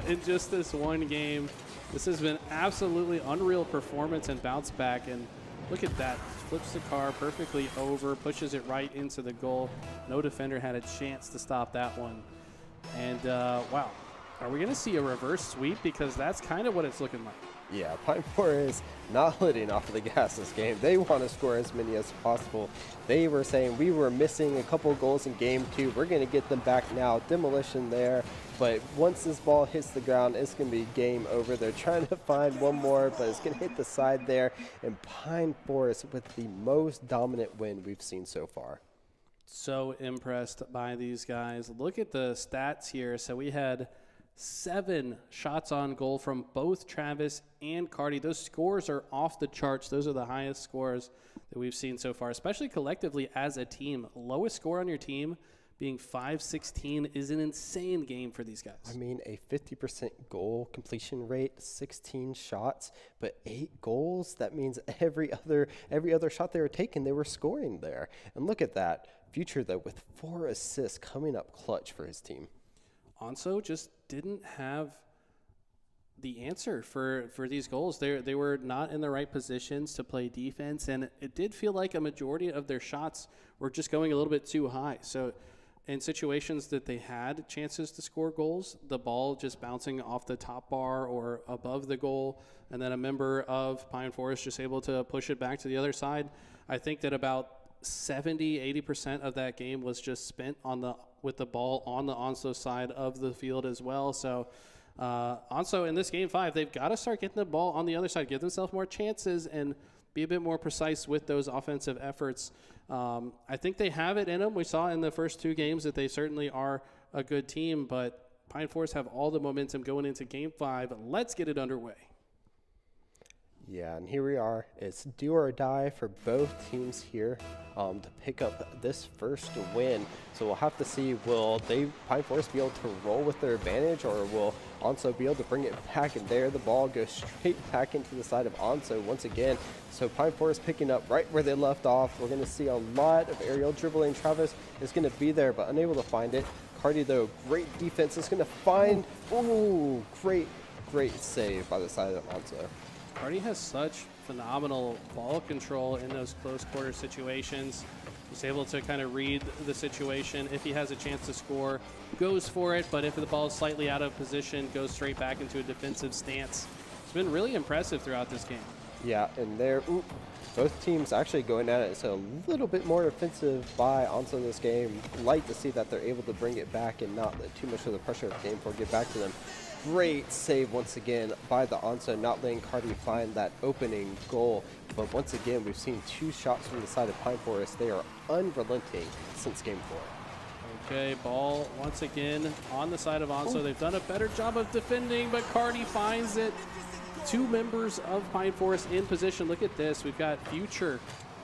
In just this one game. This has been absolutely unreal performance and bounce back, and look at that. Flips the car perfectly over, pushes it right into the goal. No defender had a chance to stop that one. And wow, are we going to see a reverse sweep? Because that's kind of what it's looking like. Yeah, Pine Forest not letting off of the gas this game. They want to score as many as possible. They were saying we were missing a couple goals in game 2. We're going to get them back now. Demolition there. But once this ball hits the ground, it's going to be game over. They're trying to find one more, but it's going to hit the side there. And Pine Forest with the most dominant win we've seen so far. So impressed by these guys. Look at the stats here. So we had 7 shots on goal from both Travis and Cardi. Those scores are off the charts. Those are the highest scores that we've seen so far, especially collectively as a team. Lowest score on your team being 5-16 is an insane game for these guys. I mean, a 50% goal completion rate, 16 shots, but 8 goals. That means every other shot they were taking, they were scoring there. And look at that. Future, though, with 4 assists coming up clutch for his team. Onso just didn't have the answer for these goals. They were not in the right positions to play defense, and it did feel like a majority of their shots were just going a little bit too high. So in situations that they had chances to score goals, the ball just bouncing off the top bar or above the goal, and then a member of Pine Forest just able to push it back to the other side. I think that about 70-80% of that game was just spent with the ball on the Onso side of the field as well. So Onso in this game 5, they've got to start getting the ball on the other side, give themselves more chances, and be a bit more precise with those offensive efforts. I think they have it in them. We saw in the first 2 games that they certainly are a good team, but Pine Forest have all the momentum going into game 5. Let's get it underway. Yeah, and here we are. It's do or die for both teams here to pick up this first win. So we'll have to see, will Pine Forest be able to roll with their advantage, or will Onso be able to bring it back? And there the ball goes straight back into the side of Onso once again. So Pine Forest picking up right where they left off. We're going to see a lot of aerial dribbling. Travis is going to be there, but unable to find it. Cardi, though, great defense, is going to find, great save by the side of Onso. Cardi has such phenomenal ball control in those close quarter situations. He's able to kind of read the situation. If he has a chance to score, goes for it, but if the ball is slightly out of position, goes straight back into a defensive stance. It's been really impressive throughout this game. Yeah, and both teams actually going at it. So a little bit more offensive by Onso this game. Like to see that they're able to bring it back and not let too much of the pressure of the game for get back to them. Great save once again by the Onso, not letting Cardi find that opening goal. But once again, we've seen 2 shots from the side of Pine Forest. They are unrelenting since game 4. Okay, ball once again on the side of Onso. They've done a better job of defending, but Cardi finds it. 2 members of Pine Forest in position. Look at this. We've got Future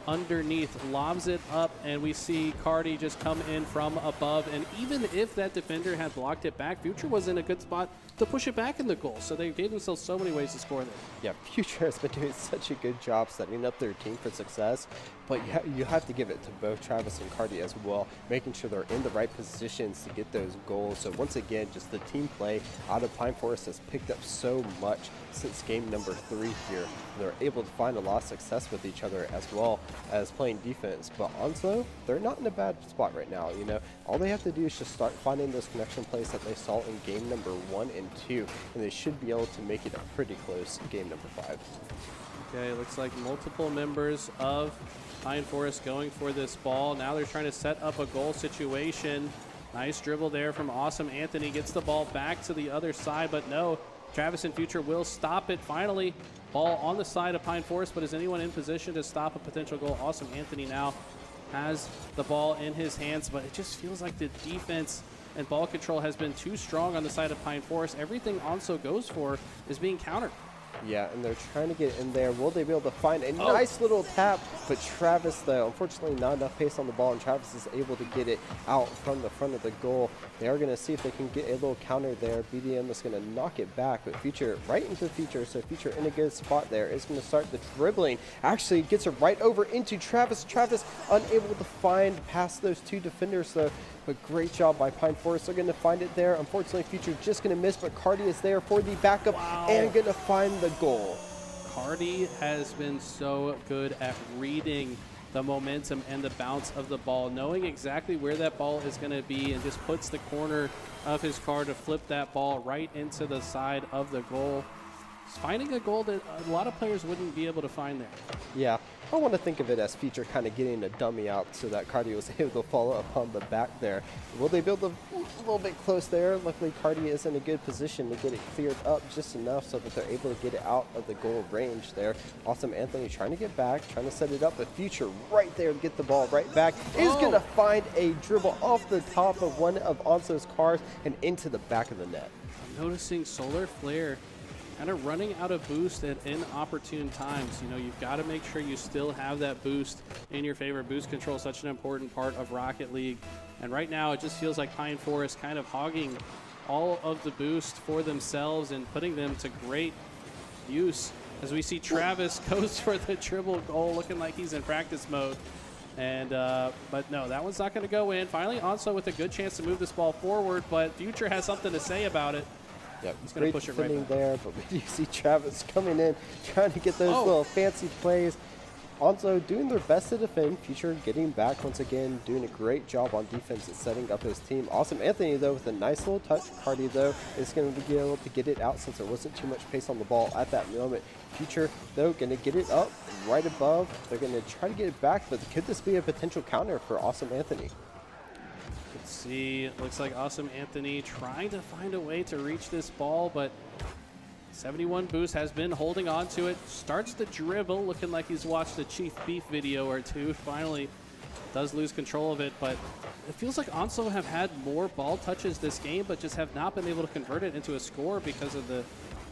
underneath, lobs it up, and we see Cardi just come in from above. And even if that defender had blocked it back, Future was in a good spot to push it back in the goal. So they gave themselves so many ways to score there. Yeah, Future has been doing such a good job setting up their team for success, but you have to give it to both Travis and Cardi as well, making sure they're in the right positions to get those goals. So once again, just the team play out of Pine Forest has picked up so much since game number 3 here. They're able to find a lot of success with each other as well as playing defense. But Onso, they're not in a bad spot right now. You know, all they have to do is just start finding those connection plays that they saw in game number 1 and 2, and they should be able to make it a pretty close game number 5. Okay, looks like multiple members of Pine Forest going for this ball. Now they're trying to set up a goal situation. Nice dribble there from Awesome Anthony. Gets the ball back to the other side, but no. Travis and Future will stop it. Finally, ball on the side of Pine Forest, but is anyone in position to stop a potential goal? Awesome Anthony now has the ball in his hands, but it just feels like the defense and ball control has been too strong on the side of Pine Forest. Everything Onso goes for is being countered. Yeah, and they're trying to get in there. Will they be able to find a nice little tap? But Travis, though, unfortunately not enough pace on the ball, and Travis is able to get it out from the front of the goal. They are going to see if they can get a little counter there. BDM is going to knock it back, but Future right into Future, so Future in a good spot there is going to start the dribbling. Actually gets it right over into Travis. Travis unable to find past those two defenders, though. But great job by Pine Forest. They're going to find it there. Unfortunately, Future just going to miss, but Cardi is there for the backup and going to find the goal. Cardi has been so good at reading the momentum and the bounce of the ball, knowing exactly where that ball is going to be, and just puts the corner of his car to flip that ball right into the side of the goal. It's finding a goal that a lot of players wouldn't be able to find there. Yeah, I want to think of it as Future kind of getting a dummy out so that Cardi was able to follow up on the back there. Will they build a little bit close there? Luckily, Cardi is in a good position to get it cleared up just enough so that they're able to get it out of the goal range there. Awesome Anthony trying to get back, trying to set it up. The Future right there to get the ball right back is going to find a dribble off the top of one of Onso's cars and into the back of the net. I'm noticing Solar Flare kind of running out of boost at inopportune times. You know, you've got to make sure you still have that boost in your favor. Boost control is such an important part of Rocket League. And right now, it just feels like Pine Forest kind of hogging all of the boost for themselves and putting them to great use. As we see Travis goes for the dribble goal, looking like he's in practice mode. And but no, that one's not going to go in. Finally, Onso with a good chance to move this ball forward, but Future has something to say about it. Yep, he's going to push it right back there, but you see Travis coming in, trying to get those little fancy plays. Onso doing their best to defend. Future getting back once again, doing a great job on defense and setting up his team. Awesome Anthony, though, with a nice little touch. Cardi, though, is going to be able to get it out since there wasn't too much pace on the ball at that moment. Future, though, going to get it up right above. They're going to try to get it back, but could this be a potential counter for Awesome Anthony? Let's see, it looks like Awesome Anthony trying to find a way to reach this ball, but 71 Boost has been holding on to it. Starts the dribble, looking like he's watched a Chief Beef video or two. Finally does lose control of it, but it feels like Onso have had more ball touches this game, but just have not been able to convert it into a score because of the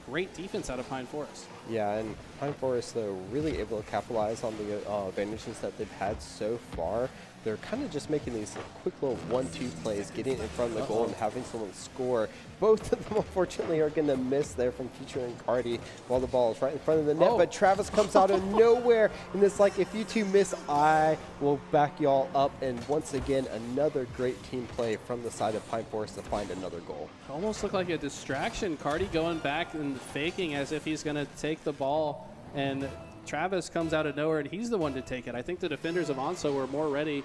great defense out of Pine Forest. Yeah, and Pine Forest, though, really able to capitalize on the advantages that they've had so far. They're kind of just making these quick little 1-2 plays, getting in front of the goal and having someone score. Both of them, unfortunately, are going to miss there from Future and Cardi while the ball is right in front of the net. But Travis comes out of nowhere, and it's like, if you two miss, I will back y'all up. And once again, another great team play from the side of Pine Forest to find another goal. Almost looked like a distraction. Cardi going back and faking as if he's going to take the ball, and Travis comes out of nowhere, and he's the one to take it. I think the defenders of Onso were more ready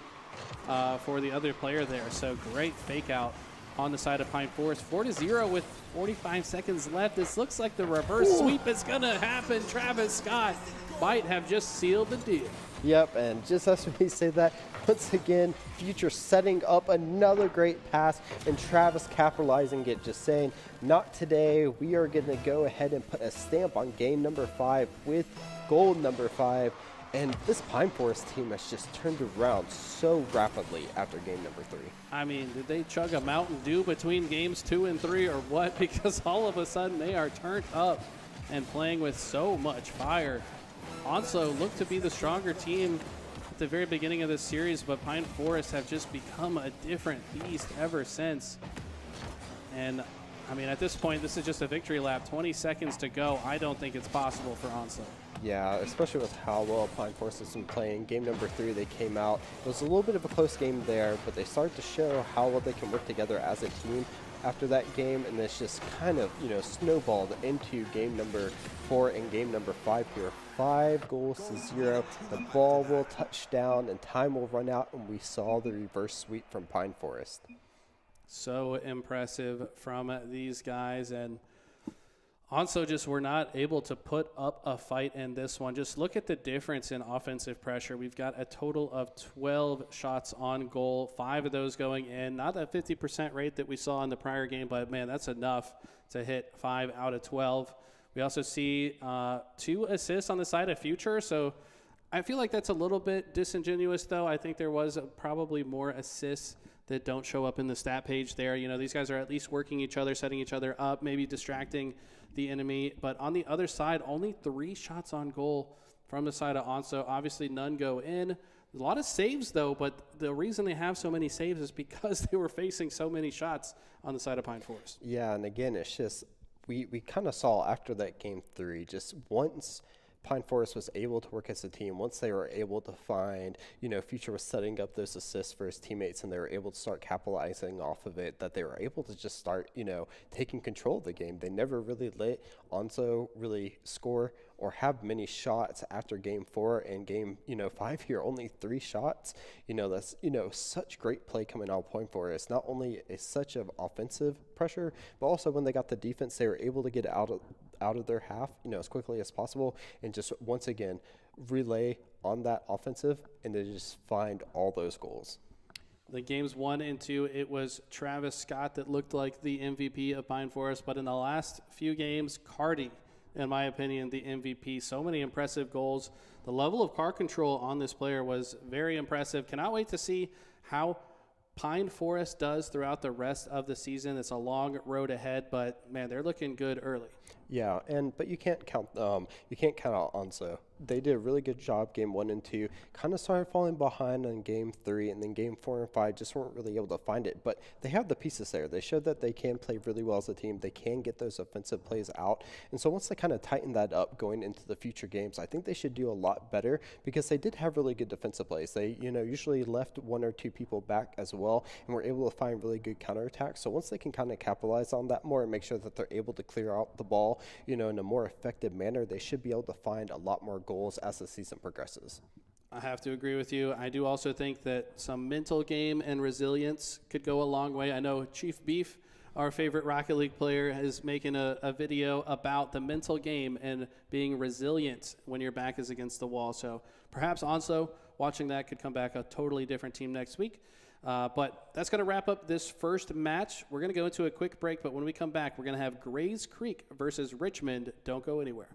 for the other player there. So great fake out on the side of Pine Forest. 4-0 with 45 seconds left. This looks like the reverse sweep is going to happen. Travis Scott might have just sealed the deal. Yep, and just as we say that, once again, Future setting up another great pass, and Travis capitalizing it, just saying, not today. We are going to go ahead and put a stamp on game number 5 with goal number 5. And this Pine Forest team has just turned around so rapidly after game number 3. I mean, did they chug a Mountain Dew between games 2 and 3 or what? Because all of a sudden they are turned up and playing with so much fire. Onso looked to be the stronger team at the very beginning of this series, but Pine Forest have just become a different beast ever since. And I mean, at this point, this is just a victory lap. 20 seconds to go. I don't think it's possible for Onso. Yeah, especially with how well Pine Forest has been playing. Game number 3, they came out. It was a little bit of a close game there, but they started to show how well they can work together as a team after that game, and it's just kind of, snowballed into game number 4 and game number 5 here. 5-0. The ball will touch down, and time will run out, and we saw the reverse sweep from Pine Forest. So impressive from these guys, and Onso just were not able to put up a fight in this one. Just look at the difference in offensive pressure. We've got a total of 12 shots on goal, 5 of those going in. Not that 50% rate that we saw in the prior game, but, man, that's enough to hit 5 out of 12. We also see 2 assists on the side of Future, so I feel like that's a little bit disingenuous, though. I think there was probably more assists that don't show up in the stat page there. You know, these guys are at least working each other, setting each other up, maybe distracting the enemy. But on the other side, only 3 shots on goal from the side of Onso. Obviously, none go in. A lot of saves, though, but the reason they have so many saves is because they were facing so many shots on the side of Pine Forest. Yeah, and again, it's just we kind of saw after that game 3, just once Pine Forest was able to work as a team, once they were able to find, you know, Future was setting up those assists for his teammates and they were able to start capitalizing off of it, that they were able to just start, you know, taking control of the game. They never really let Onso really score or have many shots after game 4 and game, 5 here, only 3 shots. You know, that's, such great play coming out of Pine Forest. Not only is such of offensive pressure, but also when they got the defense, they were able to get out of their half, as quickly as possible, and just once again relay on that offensive and to just find all those goals. The games 1 and 2, it was Travis Scott that looked like the MVP of Pine Forest, but in the last few games, Cardi, in my opinion, the MVP. So many impressive goals. The level of car control on this player was very impressive. Cannot wait to see how Pine Forest does throughout the rest of the season. It's a long road ahead, but man, they're looking good early. Yeah, but you can't count out Onso. They did a really good job game 1 and 2. Kind of started falling behind on game 3, and then game 4 and 5 just weren't really able to find it. But they have the pieces there. They showed that they can play really well as a team. They can get those offensive plays out. And so once they kind of tighten that up going into the future games, I think they should do a lot better because they did have really good defensive plays. They, usually left 1 or 2 people back as well and were able to find really good counterattacks. So once they can kind of capitalize on that more and make sure that they're able to clear out the ball, in a more effective manner, they should be able to find a lot more goals as the season progresses. I have to agree with you. I do also think that some mental game and resilience could go a long way. I know Chief Beef, our favorite Rocket League player, is making a video about the mental game and being resilient when your back is against the wall. So perhaps Onso, watching that, could come back a totally different team next week. But that's going to wrap up this first match. We're going to go into a quick break, but when we come back, we're going to have Grays Creek versus Richmond. Don't go anywhere.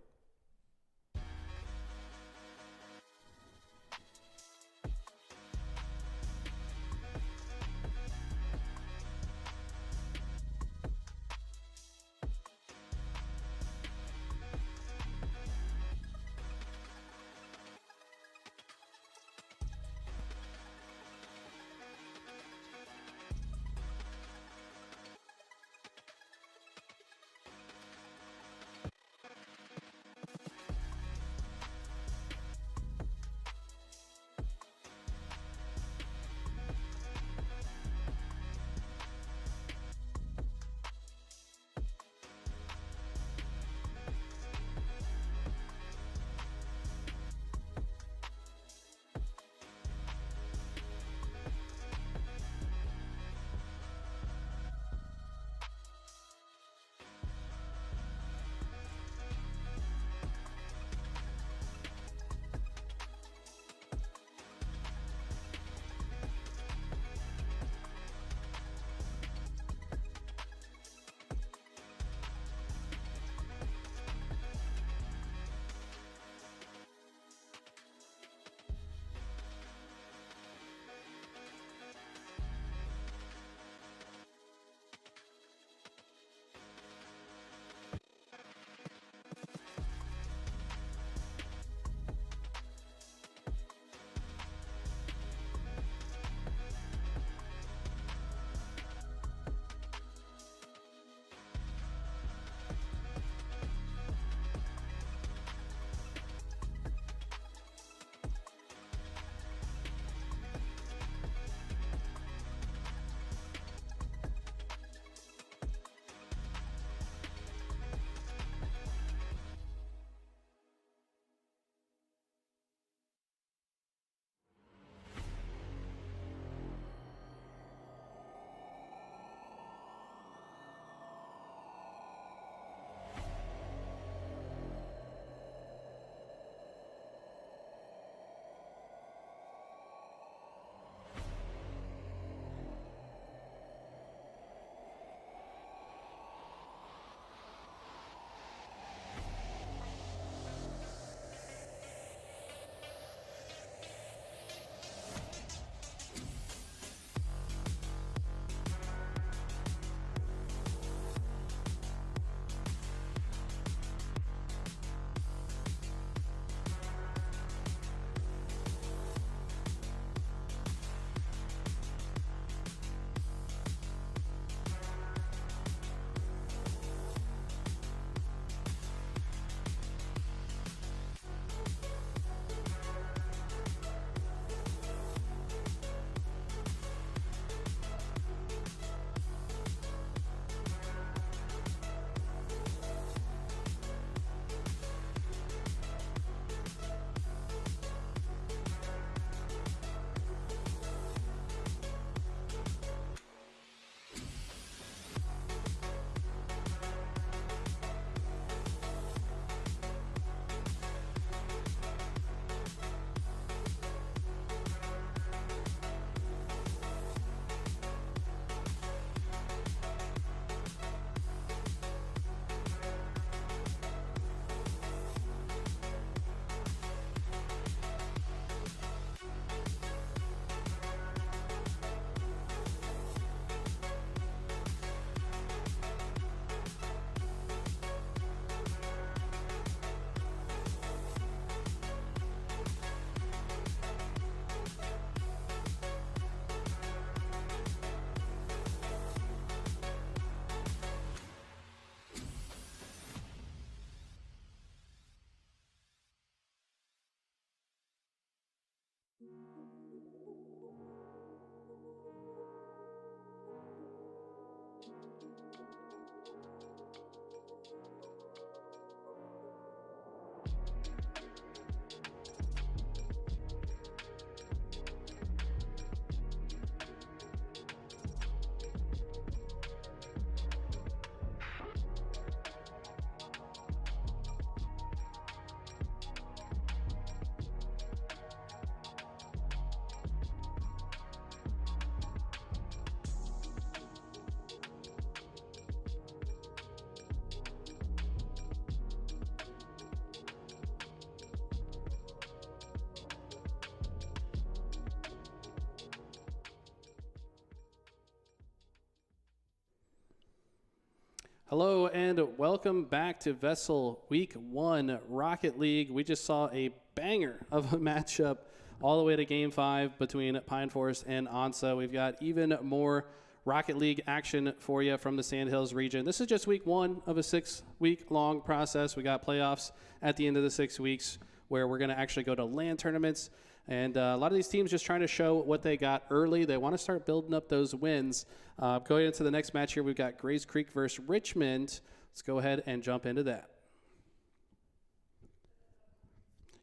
Hello and welcome back to VESL Week 1 Rocket League. We just saw a banger of a matchup all the way to Game 5 between Pine Forest and ANSA. We've got even more Rocket League action for you from the Sandhills region. This is just week 1 of a 6-week-long process. We got playoffs at the end of the 6 weeks where we're going to actually go to LAN tournaments. And a lot of these teams just trying to show what they got early. They want to start building up those wins. Going into the next match here, we've got Grays Creek versus Richmond. Let's go ahead and jump into that.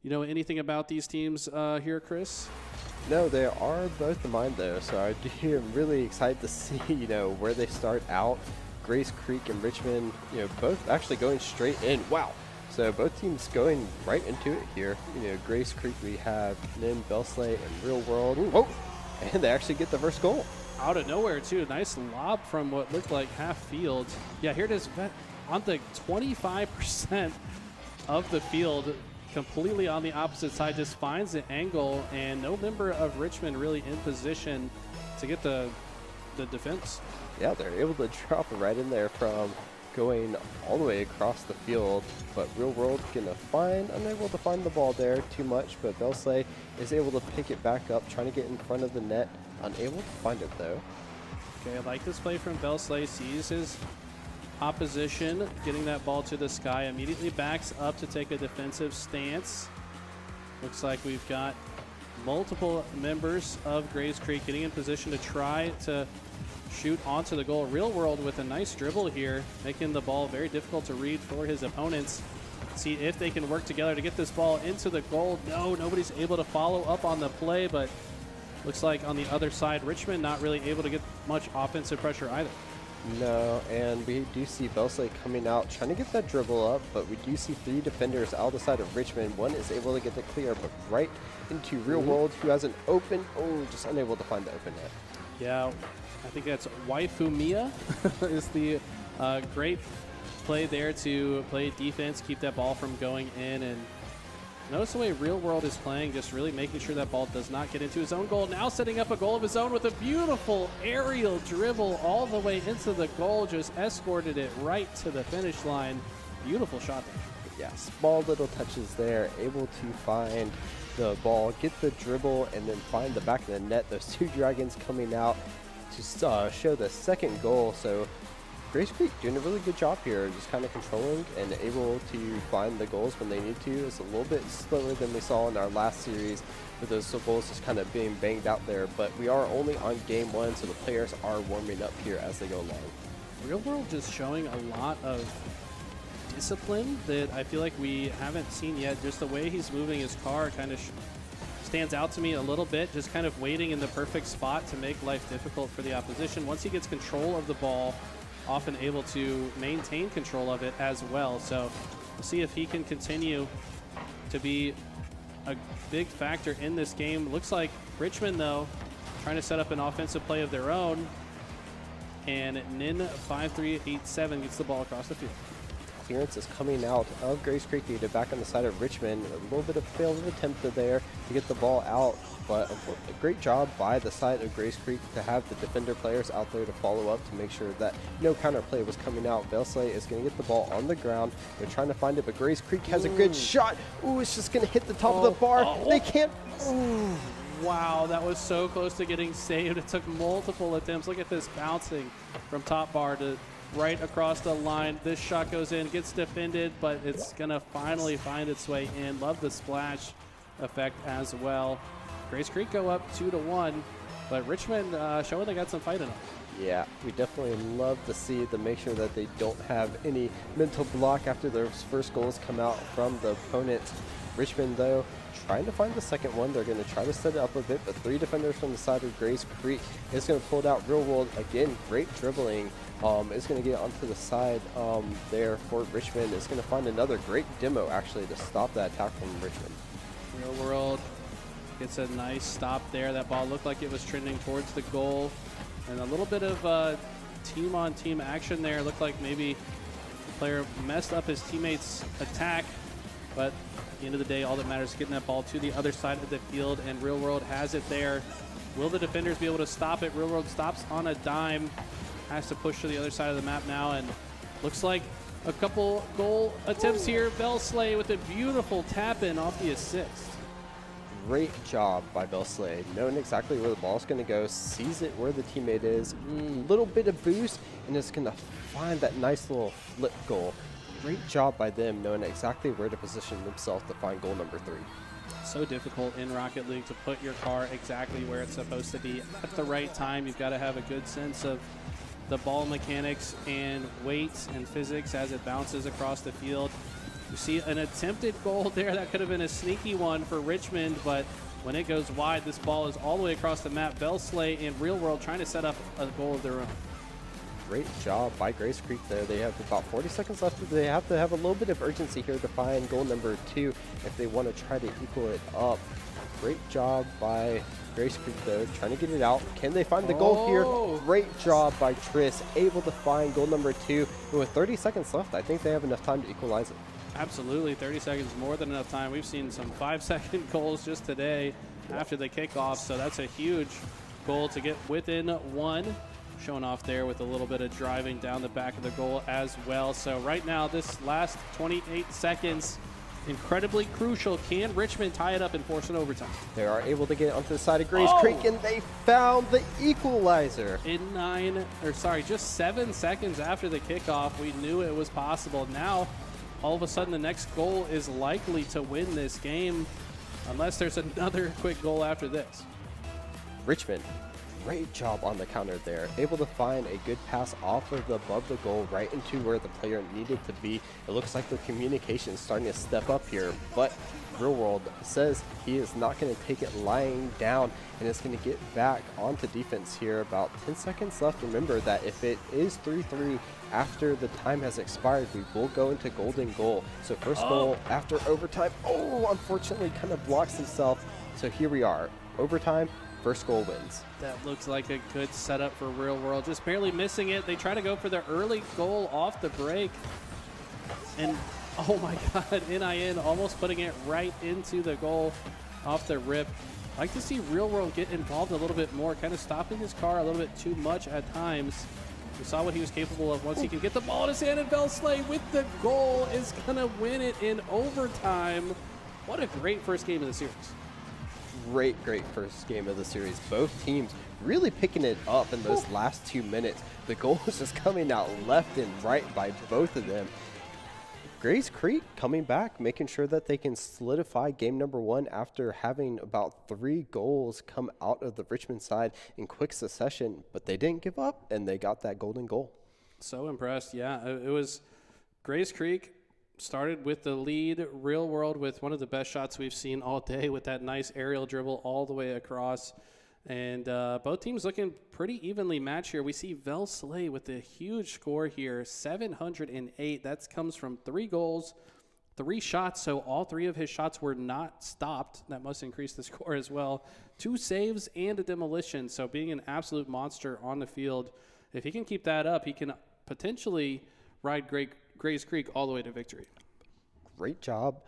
You know anything about these teams here, Chris? No, they are both of mine though, so I'm really excited to see, where they start out. Grays Creek and Richmond, both actually going straight in. Wow. So both teams going right into it here. Grays Creek, we have Nin, Belsley, and Real World. Ooh, whoa. And they actually get the first goal. Out of nowhere, too. Nice lob from what looked like half field. Yeah, here it is on the 25% of the field, completely on the opposite side, just finds the angle, and no member of Richmond really in position to get the defense. Yeah, they're able to drop it right in there from going all the way across the field, but Real World unable to find the ball there too much, but Belsley is able to pick it back up, trying to get in front of the net, unable to find it though. Okay, I like this play from Belsley, sees his opposition, getting that ball to the sky, immediately backs up to take a defensive stance. Looks like we've got multiple members of Grays Creek getting in position to try to shoot onto the goal. Real World with a nice dribble here, making the ball very difficult to read for his opponents. See if they can work together to get this ball into the goal. No, nobody's able to follow up on the play, but looks like on the other side, Richmond not really able to get much offensive pressure either. No, and we do see Belsley coming out, trying to get that dribble up, but we do see 3 defenders out the side of Richmond. One is able to get the clear, but right into Real World, who has an open, just unable to find the open net. Yeah, I think that's Waifumiya is the great play there to play defense, keep that ball from going in. And notice the way Real World is playing, just really making sure that ball does not get into his own goal. Now setting up a goal of his own with a beautiful aerial dribble all the way into the goal, just escorted it right to the finish line. Beautiful shot there. Yeah, small little touches there, able to find the ball, get the dribble, and then find the back of the net. Those 2 Dragons coming out to show the second goal. So Grays Creek doing a really good job here, just kind of controlling and able to find the goals when they need to. It's a little bit slower than we saw in our last series with those goals just kind of being banged out there, but we are only on game 1, so the players are warming up here as they go along. Real World just showing a lot of discipline that I feel like we haven't seen yet. Just the way he's moving his car kind of stands out to me a little bit, just kind of waiting in the perfect spot to make life difficult for the opposition. Once he gets control of the ball, often able to maintain control of it as well. So we'll see if he can continue to be a big factor in this game. Looks like Richmond, though, trying to set up an offensive play of their own. And Nin 5387 gets the ball across the field. Clearance is coming out of Grays Creek to back on the side of Richmond. A little bit of failed attempt there to get the ball out, but a great job by the side of Grays Creek to have the defender players out there to follow up to make sure that no counter play was coming out. Belsley is going to get the ball on the ground. They're trying to find it, but Grays Creek has a good shot. Ooh, it's just going to hit the top of the bar. They can't. Ooh. Wow, that was so close to getting saved. It took multiple attempts. Look at this bouncing from top bar to right across the line. This shot goes in, gets defended, but it's going to finally find its way in. Love the splash effect as well. Grays Creek go up 2-1, but Richmond showing they got some fight in them. Yeah, we definitely love to see to make sure that they don't have any mental block after their first goals come out from the opponent. Richmond, though, trying to find the second one. They're going to try to set it up a bit, but 3 defenders from the side of Grays Creek is going to pull it out. Real World, again, great dribbling. Is going to get onto the side there for Richmond. Is going to find another great demo, actually, to stop that attack from Richmond. Real World gets a nice stop there. That ball looked like it was trending towards the goal. And a little bit of team-on-team action there. Looked like maybe the player messed up his teammate's attack. But at the end of the day, all that matters is getting that ball to the other side of the field, and Real World has it there. Will the defenders be able to stop it? Real World stops on a dime. Has to push to the other side of the map now, and Looks like a couple goal attempts here. VESL with a beautiful tap-in off the assist. Great job by VESL, knowing exactly where the ball's going to go, sees it where the teammate is, little bit of boost, and is going to find that nice little flip goal. Great job by them, knowing exactly where to position themselves to find goal number 3. So difficult in Rocket League to put your car exactly where it's supposed to be at the right time. You've got to have a good sense of the ball mechanics and weight and physics as it bounces across the field. You see an attempted goal there. That could have been a sneaky one for Richmond, but when it goes wide, this ball is all the way across the map. VESL and Real World trying to set up a goal of their own. Great job by Grace Creek there. They have about 40 seconds left. They have to have a little bit of urgency here to find goal number 2 if they want to try to equal it up. Great job by Grace Creek though, trying to get it out. Can they find the goal here? Great job by Triss, able to find goal number 2. And with 30 seconds left, I think they have enough time to equalize it. Absolutely, 30 seconds more than enough time. We've seen some 5-second goals just today after the kickoff, so that's a huge goal to get within 1. Showing off there with a little bit of driving down the back of the goal as well. So right now, this last 28 seconds, incredibly crucial. Can Richmond tie it up and force an overtime? They are able to get onto the side of Grace Creek, and they found the equalizer. In just 7 seconds after the kickoff, we knew it was possible. Now, all of a sudden, the next goal is likely to win this game, unless there's another quick goal after this. Richmond, great job on the counter there. Able to find a good pass off of above the goal right into where the player needed to be. It looks like the communication is starting to step up here, but Real World says he is not going to take it lying down and is going to get back onto defense here. About 10 seconds left. Remember that if it is 3-3 after the time has expired, we will go into golden goal. So first goal after overtime. Unfortunately kind of blocks himself. So here we are, overtime. First goal wins. That looks like a good setup for Real World. Just barely missing it. They try to go for the early goal off the break. And oh my God, NIN almost putting it right into the goal off the rip. I'd like to see Real World get involved a little bit more, kind of stopping his car a little bit too much at times. We saw what he was capable of once he can get the ball in his hand, and VESL with the goal is going to win it in overtime. What a great first game of the series. Great first game of the series. Both teams really picking it up in those last 2 minutes. The goal is just coming out left and right by both of them. Grace Creek coming back, making sure that they can solidify game number 1 after having about 3 goals come out of the Richmond side in quick succession, but they didn't give up and they got that golden goal. So impressed. Yeah, it was Grace Creek. Started with the lead. Real World with one of the best shots we've seen all day with that nice aerial dribble all the way across. And both teams looking pretty evenly matched here. We see VESL with a huge score here, 708. That comes from 3 goals, 3 shots. So all 3 of his shots were not stopped. That must increase the score as well. 2 saves and a demolition. So being an absolute monster on the field. If he can keep that up, he can potentially ride Grace Creek all the way to victory. Great job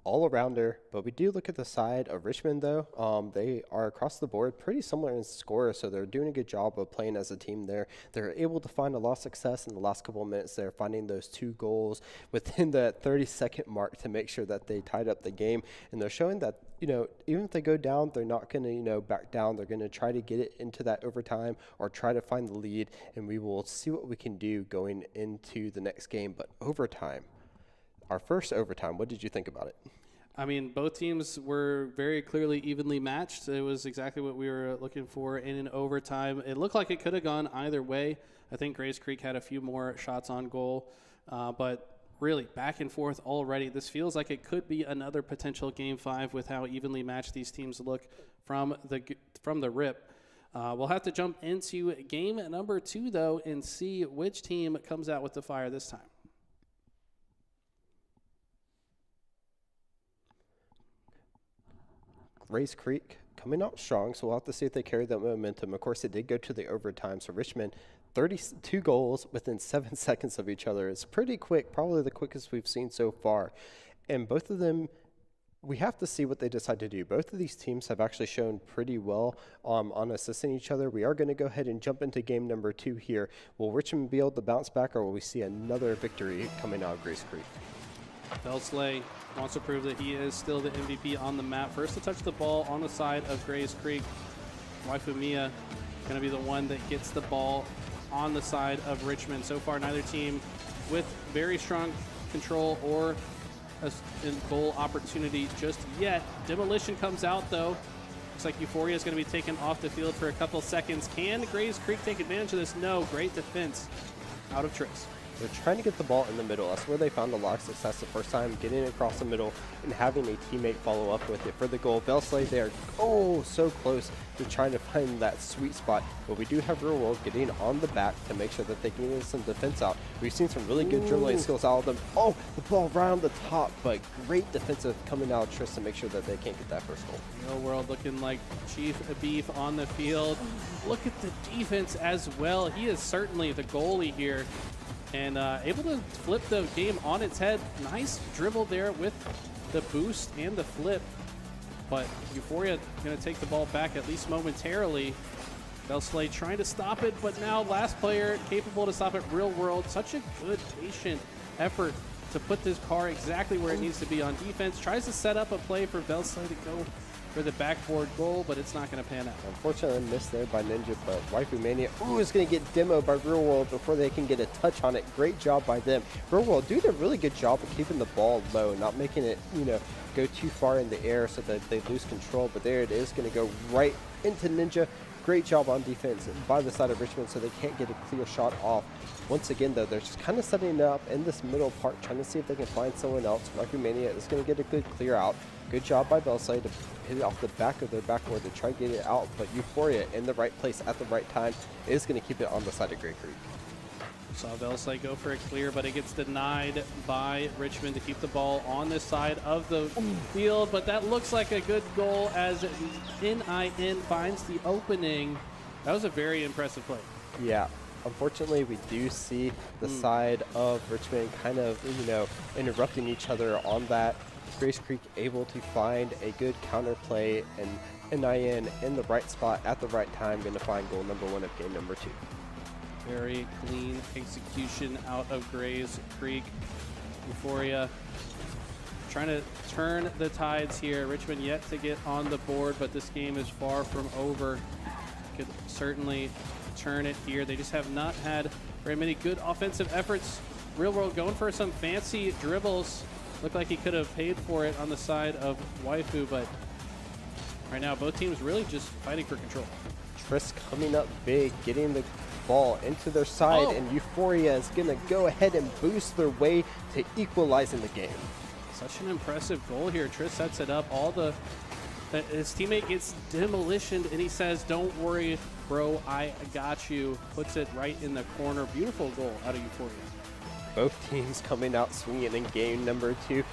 all arounder, but we do look at the side of Richmond though. They are across the board pretty similar in score, so they're doing a good job of playing as a team there. They're able to find a lot of success in the last couple of minutes there, finding those 2 goals within that 30-second mark to make sure that they tied up the game. And they're showing that, even if they go down, they're not going to, back down. They're going to try to get it into that overtime or try to find the lead, and we will see what we can do going into the next game. But overtime, our first overtime, what did you think about it? I mean, both teams were very clearly evenly matched. It was exactly what we were looking for in an overtime. It looked like it could have gone either way. I think Grace Creek had a few more shots on goal, but really back and forth already. This feels like it could be another potential Game 5 with how evenly matched these teams look from the rip. We'll have to jump into game number 2, though, and see which team comes out with the fire this time. Grace Creek coming out strong, so we'll have to see if they carry that momentum. Of course, it did go to the overtime, so Richmond, 32 goals within 7 seconds of each other. It's pretty quick, probably the quickest we've seen so far. And both of them We have to see what they decide to do. Both of these teams have actually shown pretty well on assisting each other. We are going to go ahead and jump into game number 2 here. Will Richmond be able to bounce back, or will we see another victory coming out of Grace Creek? VESL wants to prove that he is still the MVP on the map. First to touch the ball on the side of Grace Creek. Waifu Mia going to be the one that gets the ball on the side of Richmond. So far, neither team with very strong control or a goal opportunity just yet. Demolition comes out, though. Looks like Euphoria is going to be taken off the field for a couple seconds. Can Grace Creek take advantage of this? No. Great defense out of Tris. They're trying to get the ball in the middle. That's where they found a lot of success the first time, getting it across the middle and having a teammate follow up with it for the goal. VESL, they are so close to trying to find that sweet spot, but we do have Real World getting on the back to make sure that they can get some defense out. We've seen some really good dribbling skills out of them. Oh, the ball around the top, but great defensive coming out of Tris to make sure that they can't get that first goal. Real World looking like Chief Beef on the field. Look at the defense as well. He is certainly the goalie here. And able to flip the game on its head. Nice dribble there with the boost and the flip. But Euphoria going to take the ball back at least momentarily. VESL trying to stop it, but now last player capable to stop it. Real World, such a good, patient effort to put this car exactly where it needs to be on defense. Tries to set up a play for VESL to go for the backboard goal, but it's not going to pan out. Unfortunately missed there by Ninja, but Waifu Mania is going to get demoed by Real World before they can get a touch on it. Great job by them. Real World doing a really good job of keeping the ball low, not making it, go too far in the air so that they lose control, but there it is, going to go right into Ninja. Great job on defense by the side of Richmond so they can't get a clear shot off. Once again, though, they're just kind of setting it up in this middle part, trying to see if they can find someone else. Waifu Mania is going to get a good clear out. Good job by VESL to hit it off the back of their backboard to try to get it out, but Euphoria in the right place at the right time is going to keep it on the side of Grey Creek. Saw VESL go for a clear, but it gets denied by Richmond to keep the ball on this side of the field. But that looks like a good goal as NIN finds the opening. That was a very impressive play. Yeah. Unfortunately, we do see the side of Richmond kind of, interrupting each other on that. Grace Creek able to find a good counter play, and NIN in the right spot at the right time, going to find goal number 1 of game number 2. Very clean execution out of Grace Creek. Euphoria trying to turn the tides here. Richmond yet to get on the board, but this game is far from over. Could certainly turn it here. They just have not had very many good offensive efforts. Real World going for some fancy dribbles. Looked like he could have paid for it on the side of Waifu, but right now both teams really just fighting for control. Tris coming up big, getting the ball into their side, and Euphoria is going to go ahead and boost their way to equalizing the game. Such an impressive goal here. Tris sets it up. His teammate gets demolitioned, and he says, "Don't worry, bro, I got you." Puts it right in the corner. Beautiful goal out of Euphoria. Both teams coming out swinging in game number 2.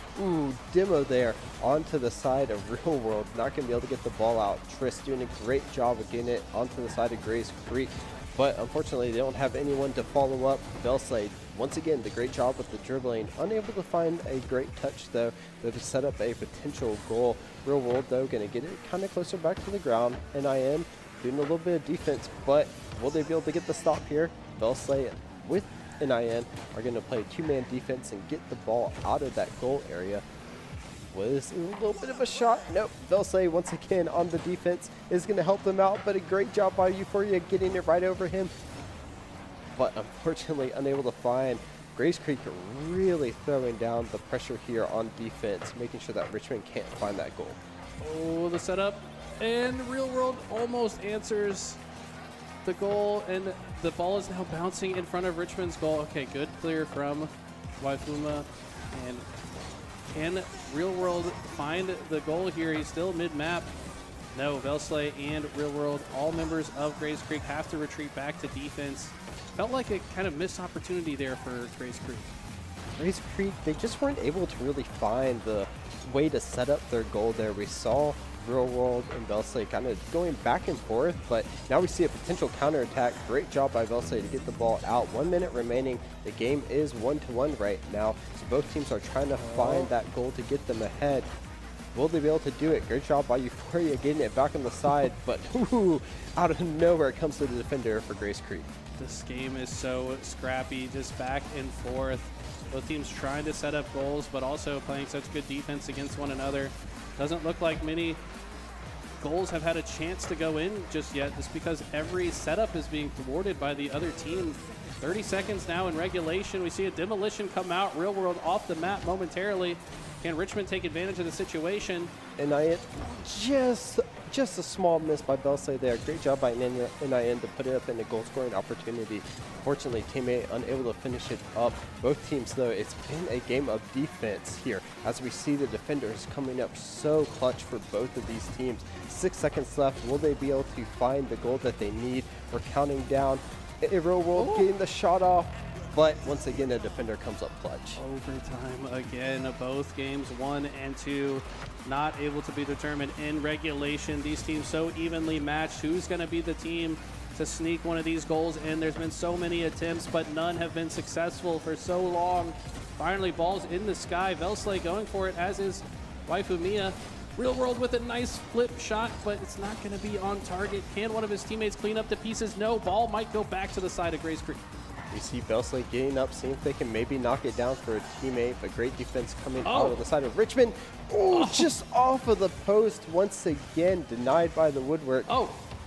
Demo there onto the side of Real World. Not going to be able to get the ball out. Tris doing a great job of getting it onto the side of Grace Creek, but unfortunately they don't have anyone to follow up. VESL, once again, the great job with the dribbling. Unable to find a great touch, though, to set up a potential goal. Real World, though, going to get it kind of closer back to the ground. NIN doing a little bit of defense, but will they be able to get the stop here? VESL with NIN are going to play 2-man defense and get the ball out of that goal area. Was a little bit of a shot. Nope. VESL once again on the defense is going to help them out, but a great job by Euphoria getting it right over him. But unfortunately unable to find. Grace Creek really throwing down the pressure here on defense, making sure that Richmond can't find that goal. Oh, the setup, and Real World almost answers the goal, and the ball is now bouncing in front of Richmond's goal. Okay, good clear from Waifuma, and can Real World find the goal here? He's still mid-map. No, VESL and Real World, all members of Grace Creek, have to retreat back to defense. Felt like a kind of missed opportunity there for Grace Creek. Grace Creek, they just weren't able to really find the way to set up their goal there. We saw Real World and VESL kind of going back and forth, but now we see a potential counterattack. Great job by VESL to get the ball out. 1 minute remaining. The game is 1-1 right now, so both teams are trying to find that goal to get them ahead. Will they be able to do it? Great job by Euphoria getting it back on the side, but ooh, out of nowhere it comes to the defender for Grace Creek. This game is so scrappy, just back and forth. Both teams trying to set up goals, but also playing such good defense against one another. Doesn't look like many goals have had a chance to go in just yet, just because every setup is being thwarted by the other team. 30 seconds now in regulation. We see a demolition come out. Real World off the map momentarily. Can Richmond take advantage of the situation? And just a small miss by Belsley there. Great job by NIN to put it up in a goal-scoring opportunity. Fortunately, teammate unable to finish it up. Both teams, though, it's been a game of defense here as we see the defenders coming up so clutch for both of these teams. 6 seconds left. Will they be able to find the goal that they need? We're counting down. Real World getting the shot off. But once again, the defender comes up clutch. Overtime again, both games 1 and 2 not able to be determined in regulation. These teams so evenly matched. Who's going to be the team to sneak one of these goals in? There's been so many attempts, but none have been successful for so long. Finally, ball's in the sky. Velsley going for it, as is waifu Mia. Real World with a nice flip shot, but it's not going to be on target. Can one of his teammates clean up the pieces? No, ball might go back to the side of Grace Creek. We see Belsley getting up, seeing if they can maybe knock it down for a teammate, but great defense coming out of the side of Richmond. Oh, just off of the post once again, denied by the woodwork.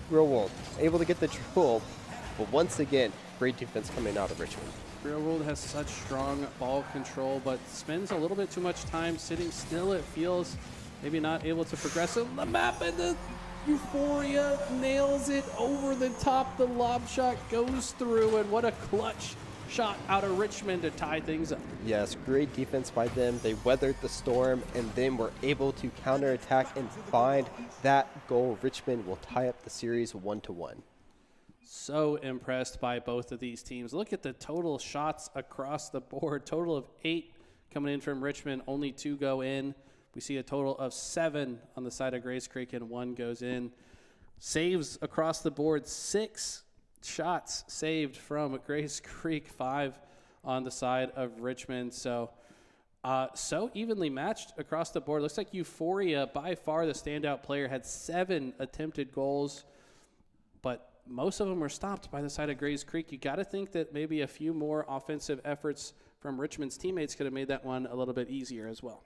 Real World able to get the triple, but once again, great defense coming out of Richmond. Real World has such strong ball control, but spends a little bit too much time sitting still, it feels. Maybe not able to progress on the map, and the Euphoria nails it over the top. The lob shot goes through, and what a clutch shot out of Richmond to tie things up. Yes, great defense by them. They weathered the storm and then were able to counterattack and find that goal. Richmond will tie up the series 1-1. So impressed by both of these teams. Look at the total shots across the board. Total of 8 coming in from Richmond, only 2 go in. We see a total of 7 on the side of Grace Creek, and 1 goes in. Saves across the board, 6 shots saved from Grace Creek, 5 on the side of Richmond. So evenly matched across the board. Looks like Euphoria, by far the standout player, had 7 attempted goals, but most of them were stopped by the side of Grace Creek. You got to think that maybe a few more offensive efforts from Richmond's teammates could have made that one a little bit easier as well.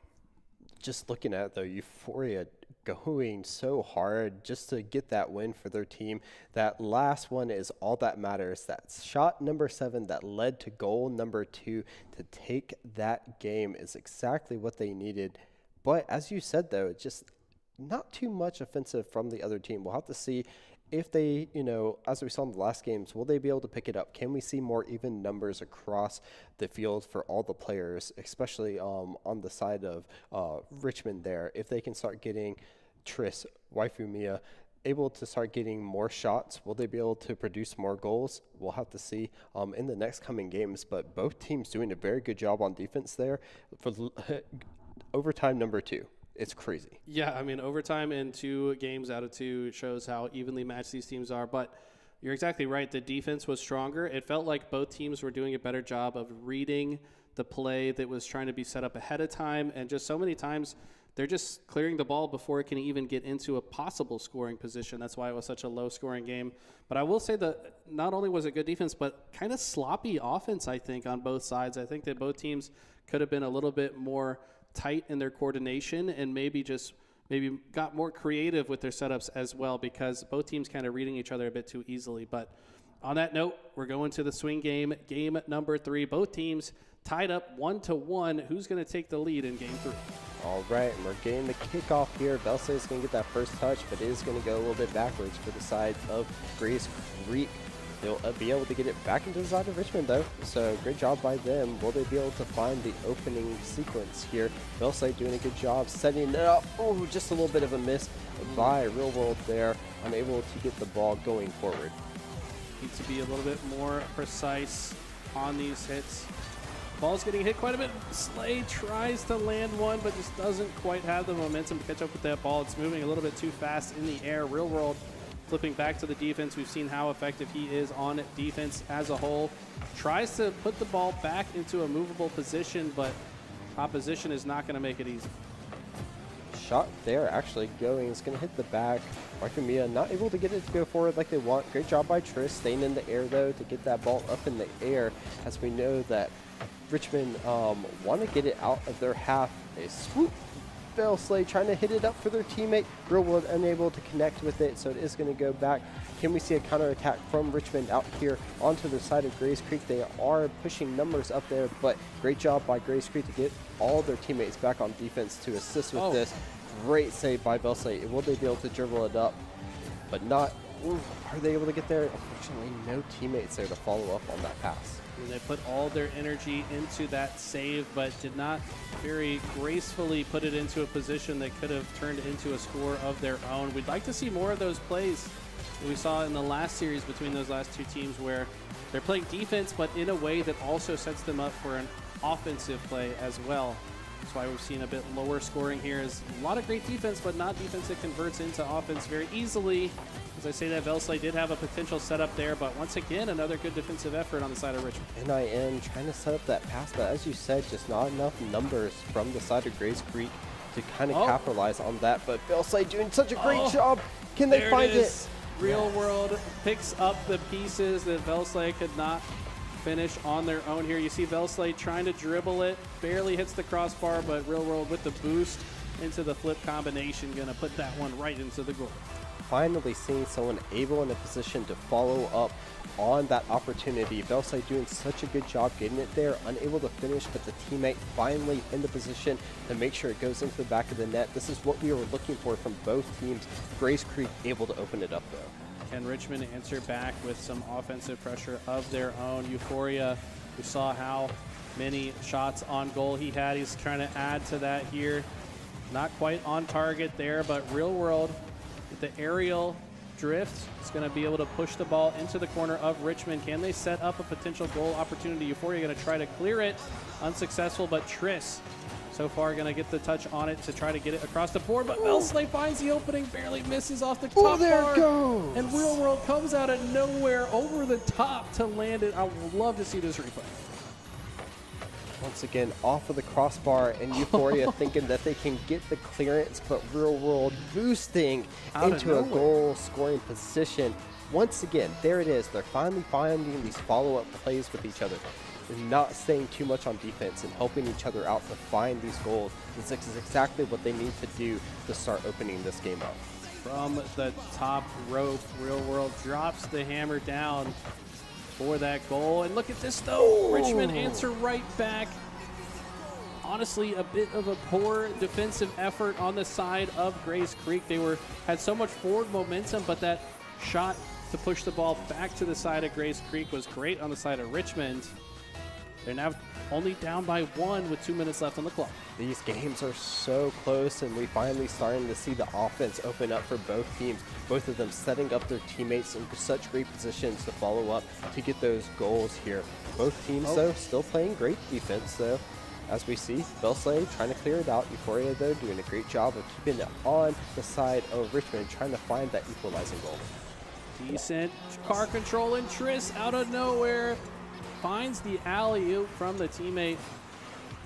Just looking at it, though, Euphoria going so hard just to get that win for their team. That last one is all that matters. That shot number 7 that led to goal number 2 to take that game is exactly what they needed. But as you said, though, just not too much offensive from the other team. We'll have to see if they, as we saw in the last games, will they be able to pick it up? Can we see more even numbers across the field for all the players, especially on the side of Richmond there? If they can start getting Triss, waifu Mia, able to start getting more shots, will they be able to produce more goals? We'll have to see in the next coming games, but both teams doing a very good job on defense there for overtime number 2. It's crazy. Yeah, I mean, overtime in 2 games out of 2 shows how evenly matched these teams are. But you're exactly right. The defense was stronger. It felt like both teams were doing a better job of reading the play that was trying to be set up ahead of time. And just so many times, they're just clearing the ball before it can even get into a possible scoring position. That's why it was such a low-scoring game. But I will say that not only was it good defense, but kind of sloppy offense, I think, on both sides. I think that both teams could have been a little bit more tight in their coordination and maybe got more creative with their setups as well, because both teams kind of reading each other a bit too easily. But on that note, we're going to the swing game number 3. Both teams tied up 1-1. Who's going to take the lead in game 3? All right, and we're getting the kickoff here. Belsley is going to get that first touch, but it is going to go a little bit backwards for the side of Grace Creek. They'll be able to get it back into the side of Richmond, though. So great job by them. Will they be able to find the opening sequence here? Belsley doing a good job setting it up. Oh, just a little bit of a miss by Real World there. Unable to get the ball going forward. Need to be a little bit more precise on these hits. Ball's getting hit quite a bit. Slay tries to land one, but just doesn't quite have the momentum to catch up with that ball. It's moving a little bit too fast in the air. Real World flipping back to the defense. We've seen how effective he is on defense as a whole. Tries to put the ball back into a movable position, but opposition is not going to make it easy. shot there actually going. It's going to hit the back. Mia not able to get it to go forward like they want. Great job by Triss, staying in the air though to get that ball up in the air, as we know that Richmond want to get it out of their half. A swoop. VESL trying to hit it up for their teammate. Real World unable to connect with it, so it is going to go back. Can we see a counterattack from Richmond out here onto the side of Grays Creek? They are pushing numbers up there, but great job by Grays Creek to get all their teammates back on defense to assist with this. Great save by VESL. Will they be able to dribble it up? But not. Ooh, are they able to get there? Unfortunately, no teammates there to follow up on that pass. And they put all their energy into that save, but did not very gracefully put it into a position that could have turned into a score of their own. We'd like to see more of those plays that we saw in the last series between those last two teams, where they're playing defense, but in a way that also sets them up for an offensive play as well. That's why we've seen a bit lower scoring here. Is a lot of great defense, but not defense that converts into offense very easily. As I say that, VESL did have a potential setup there, but once again, another good defensive effort on the side of Richmond. NIN trying to set up that pass, but as you said, just not enough numbers from the side of Grays Creek to kind of capitalize on that. But VESL doing such a great job. Can they find it? Real World picks up the pieces that VESL could not finish on their own here. You see VESL trying to dribble it, barely hits the crossbar, but Real World with the boost into the flip combination, gonna put that one right into the goal. Finally seeing someone able in a position to follow up on that opportunity. VESL doing such a good job getting it there, unable to finish, but the teammate finally in the position to make sure it goes into the back of the net. This is what we were looking for from both teams. Grays Creek able to open it up though. Can Richmond answer back with some offensive pressure of their own? Euphoria, we saw how many shots on goal he had. He's trying to add to that here. Not quite on target there, but Real World with the aerial drift is going to be able to push the ball into the corner of Richmond. Can they set up a potential goal opportunity? Euphoria going to try to clear it. Unsuccessful, but Triss so far going to get the touch on it to try to get it across the board, but VESL finds the opening, barely misses off the top bar. It goes. And Real World comes out of nowhere over the top to land it. I would love to see this replay. Once again, off of the crossbar, and Euphoria thinking that they can get the clearance, but Real World boosting into a goal-scoring position. Once again, there it is. They're finally finding these follow-up plays with each other. They're not staying too much on defense and helping each other out to find these goals. This is exactly what they need to do to start opening this game up. From the top rope, Real World drops the hammer down for that goal. And look at this though, Richmond answer right back. Honestly, a bit of a poor defensive effort on the side of Grays Creek. They had so much forward momentum, but that shot to push the ball back to the side of Grays Creek was great on the side of Richmond. They're now only down by 1 with 2 minutes left on the clock. These games are so close, and we finally starting to see the offense open up for both teams. Both of them setting up their teammates in such great positions to follow up to get those goals here. Both teams, though, still playing great defense, though. As we see, VESL trying to clear it out. Euphoria, though, doing a great job of keeping it on the side of Richmond, trying to find that equalizing goal. Decent car control, and Triss out of nowhere finds the alley-oop from the teammate.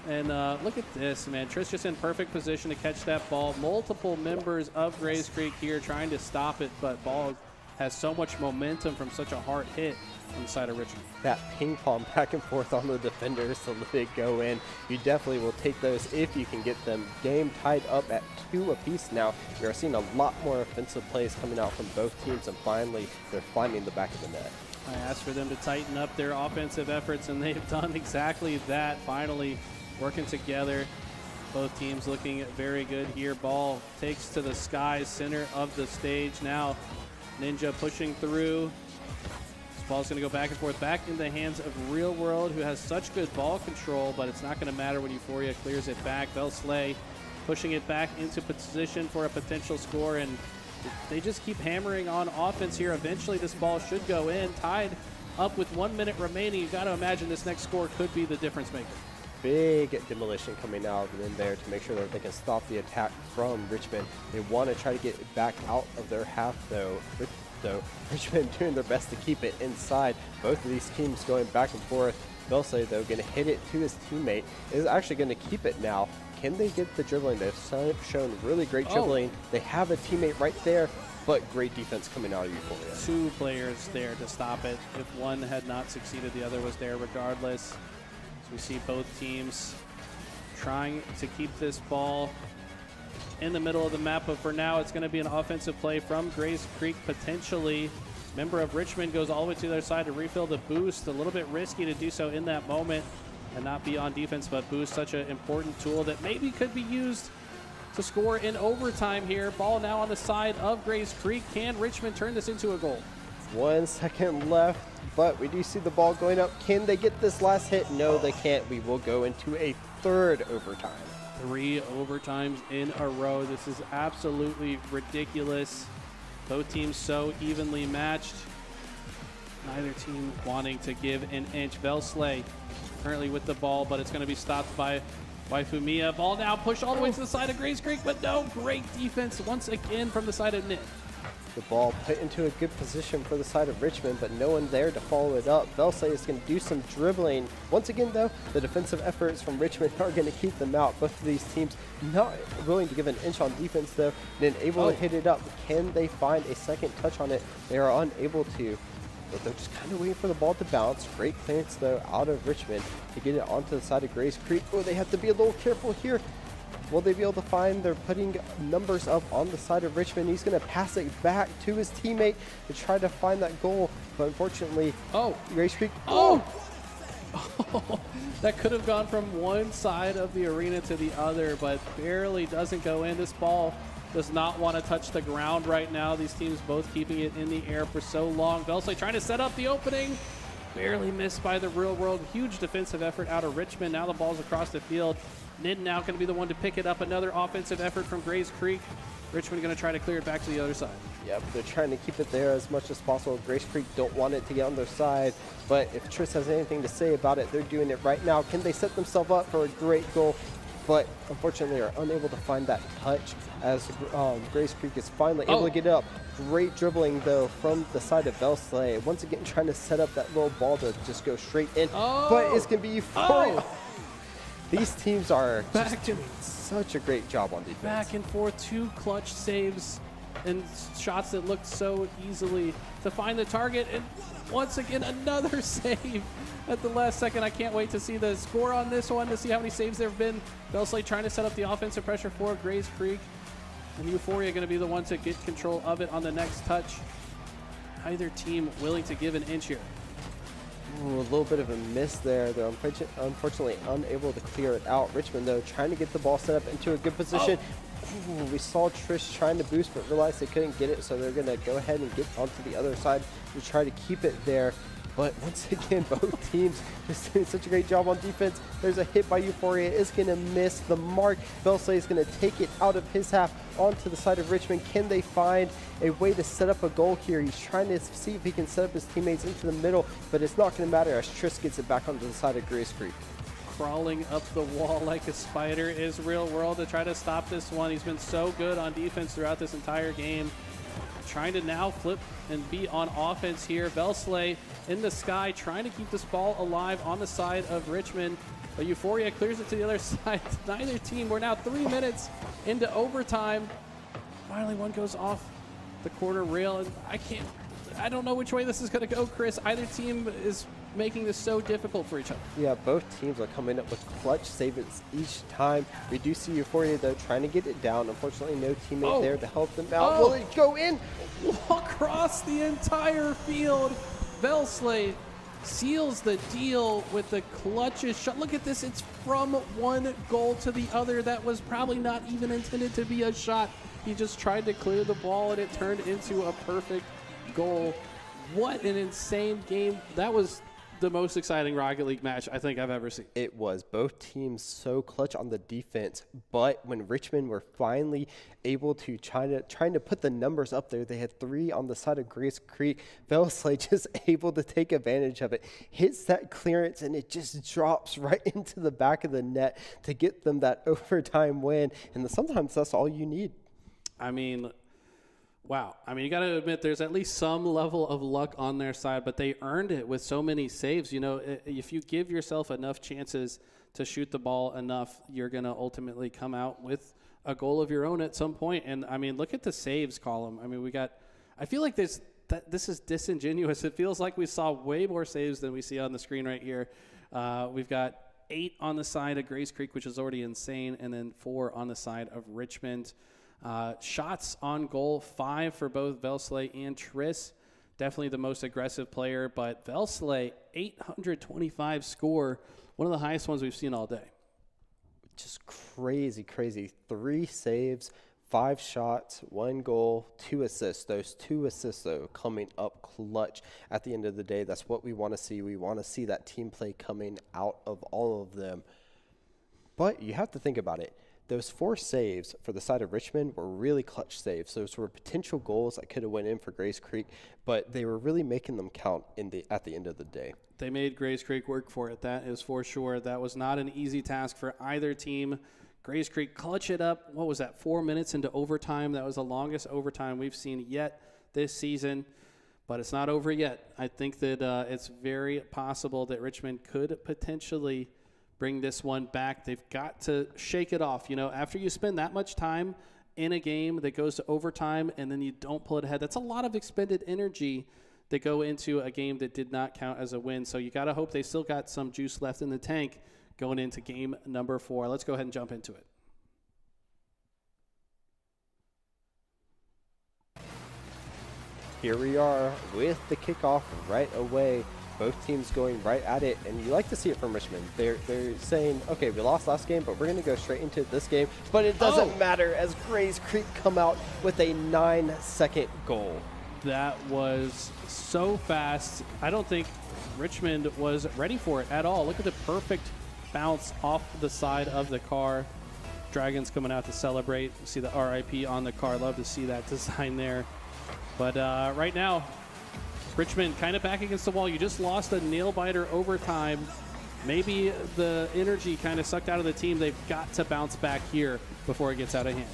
And look at this, man. Triss just in perfect position to catch that ball. Multiple members of Grays Creek here trying to stop it, but ball has so much momentum from such a hard hit on the side of Richmond. That ping pong back and forth on the defenders to let it go in. You definitely will take those if you can get them. Game tied up at 2 apiece now. We are seeing a lot more offensive plays coming out from both teams, and finally they're finding the back of the net. I asked for them to tighten up their offensive efforts, and they've done exactly that. Finally working together. Both teams looking very good here. Ball takes to the sky, center of the stage. Now Ninja pushing through. This ball's going to go back and forth, back in the hands of Real World, who has such good ball control, but it's not going to matter when Euphoria clears it back. VESL pushing it back into position for a potential score, and they just keep hammering on offense here. Eventually this ball should go in. Tied up with 1 minute remaining. You've got to imagine this next score could be the difference maker. Big demolition coming out in there to make sure that they can stop the attack from Richmond. They want to try to get it back out of their half, though. Richmond doing their best to keep it inside. Both of these teams going back and forth. VESL, though, going to hit it to his teammate. Is actually going to keep it now. Can they get the dribbling? They've shown really great dribbling. They have a teammate right there, but great defense coming out of Euphoria. 2 players there to stop it. If one had not succeeded, the other was there regardless. So we see both teams trying to keep this ball in the middle of the map, but for now it's going to be an offensive play from Grays Creek potentially. Member of Richmond goes all the way to the other side to refill the boost. A little bit risky to do so in that moment and not be on defense, but boost, such an important tool that maybe could be used to score in overtime here. Ball now on the side of Grays Creek. Can Richmond turn this into a goal? 1 second left, but we do see the ball going up. Can they get this last hit? No, they can't. We will go into a 3rd overtime. 3 overtimes in a row. This is absolutely ridiculous. Both teams so evenly matched. Neither team wanting to give an inch. VESL currently with the ball, but it's going to be stopped by Fumia. Ball now pushed all the way to the side of Grays Creek, but no, great defense once again from the side of Nit. The ball put into a good position for the side of Richmond, but no one there to follow it up. VESL is going to do some dribbling. Once again, though, the defensive efforts from Richmond are going to keep them out. Both of these teams not willing to give an inch on defense, though, then able to hit it up. Can they find a second touch on it? They are unable to, but they're just kind of waiting for the ball to bounce. Great clearance, though, out of Richmond to get it onto the side of Grays Creek. Oh, they have to be a little careful here. Will they be able to find? They're putting numbers up on the side of Richmond. He's going to pass it back to his teammate to try to find that goal. But unfortunately, Grays Creek. That could have gone from one side of the arena to the other, but barely doesn't go in. This ball does not want to touch the ground right now. These teams both keeping it in the air for so long. VESL trying to set up the opening. Barely missed by the real world. Huge defensive effort out of Richmond. Now the ball's across the field. Nid now going to be the one to pick it up. Another offensive effort from Grays Creek. Richmond going to try to clear it back to the other side. Yep, they're trying to keep it there as much as possible. Grays Creek don't want it to get on their side, but if Tris has anything to say about it, they're doing it right now. Can they set themselves up for a great goal? But unfortunately are unable to find that touch as Grays Creek is finally able to get it up. Great dribbling, though, from the side of VESL. Once again, trying to set up that little ball to just go straight in. But it's going to be Euphoria. These teams are just doing such a great job on defense. Back and forth, 2 clutch saves and shots that looked so easily to find the target. And once again, another save at the last second. I can't wait to see the score on this one, to see how many saves there have been. VESL trying to set up the offensive pressure for Grays Creek. And Euphoria going to be the one to get control of it on the next touch. Either team willing to give an inch here. Ooh, a little bit of a miss there. They're unfortunately unable to clear it out. Richmond, though, trying to get the ball set up into a good position. Ooh, we saw Trish trying to boost, but realized they couldn't get it, so they're going to go ahead and get onto the other side to try to keep it there. But once again, both teams just doing such a great job on defense. There's a hit by Euphoria. It's going to miss the mark. VESL is going to take it out of his half onto the side of Richmond. Can they find a way to set up a goal here? He's trying to see if he can set up his teammates into the middle, but it's not going to matter as Tris gets it back onto the side of Grays Creek. Crawling up the wall like a spider is Real World to try to stop this one. He's been so good on defense throughout this entire game. Trying to now flip and be on offense here. VESL in the sky, trying to keep this ball alive on the side of Richmond. But Euphoria clears it to the other side. Neither team. We're now 3 minutes into overtime. Finally, one goes off the corner rail, and I don't know which way this is going to go, Chris. Either team is making this so difficult for each other. Yeah, both teams are coming up with clutch saves each time. We do see Euphoria, though, trying to get it down. Unfortunately, no teammate there to help them out. Will it go in? Across the entire field. VESL seals the deal with the clutchest shot. Look at this. It's from one goal to the other. That was probably not even intended to be a shot. He just tried to clear the ball, and it turned into a perfect goal. What an insane game. That was the most exciting Rocket League match I think I've ever seen. It was. Both teams so clutch on the defense, but when Richmond were finally able to trying to put the numbers up there, they had 3 on the side of Grays Creek. VESL just able to take advantage of it, hits that clearance, and it just drops right into the back of the net to get them that overtime win. And sometimes that's all you need. I mean, wow. I mean, you got to admit there's at least some level of luck on their side, but they earned it with so many saves. You know, if you give yourself enough chances to shoot the ball enough, you're going to ultimately come out with a goal of your own at some point. And, I mean, look at the saves column. I mean, I feel like this is disingenuous. It feels like we saw way more saves than we see on the screen right here. We've got 8 on the side of Grace Creek, which is already insane, and then 4 on the side of Richmond. Shots on goal, 5 for both VESL and Triss. Definitely the most aggressive player, but VESL, 825 score, one of the highest ones we've seen all day. Just crazy, crazy. 3 saves, 5 shots, 1 goal, 2 assists. Those 2 assists, though, coming up clutch at the end of the day. That's what we want to see. We want to see that team play coming out of all of them. But you have to think about it. Those 4 saves for the side of Richmond were really clutch saves. Those were potential goals that could have went in for Grace Creek, but they were really making them count at the end of the day. They made Grace Creek work for it. That is for sure. That was not an easy task for either team. Grace Creek clutch it up. What was that, 4 minutes into overtime? That was the longest overtime we've seen yet this season, but it's not over yet. I think that it's very possible that Richmond could potentially bring this one back. They've got to shake it off. You know, after you spend that much time in a game that goes to overtime and then you don't pull it ahead, that's a lot of expended energy that go into a game that did not count as a win. So you got to hope they still got some juice left in the tank going into game number 4. Let's go ahead and jump into it. Here we are with the kickoff right away. Both teams going right at it, and you like to see it from Richmond. They're saying, okay, we lost last game, but we're going to go straight into this game. But it doesn't matter as Grace Creek come out with a 9-second goal. That was so fast. I don't think Richmond was ready for it at all. Look at the perfect bounce off the side of the car. Dragons coming out to celebrate. See the RIP on the car. Love to see that design there. But right now, Richmond kind of back against the wall. You just lost a nail-biter overtime. Maybe the energy kind of sucked out of the team. They've got to bounce back here before it gets out of hand.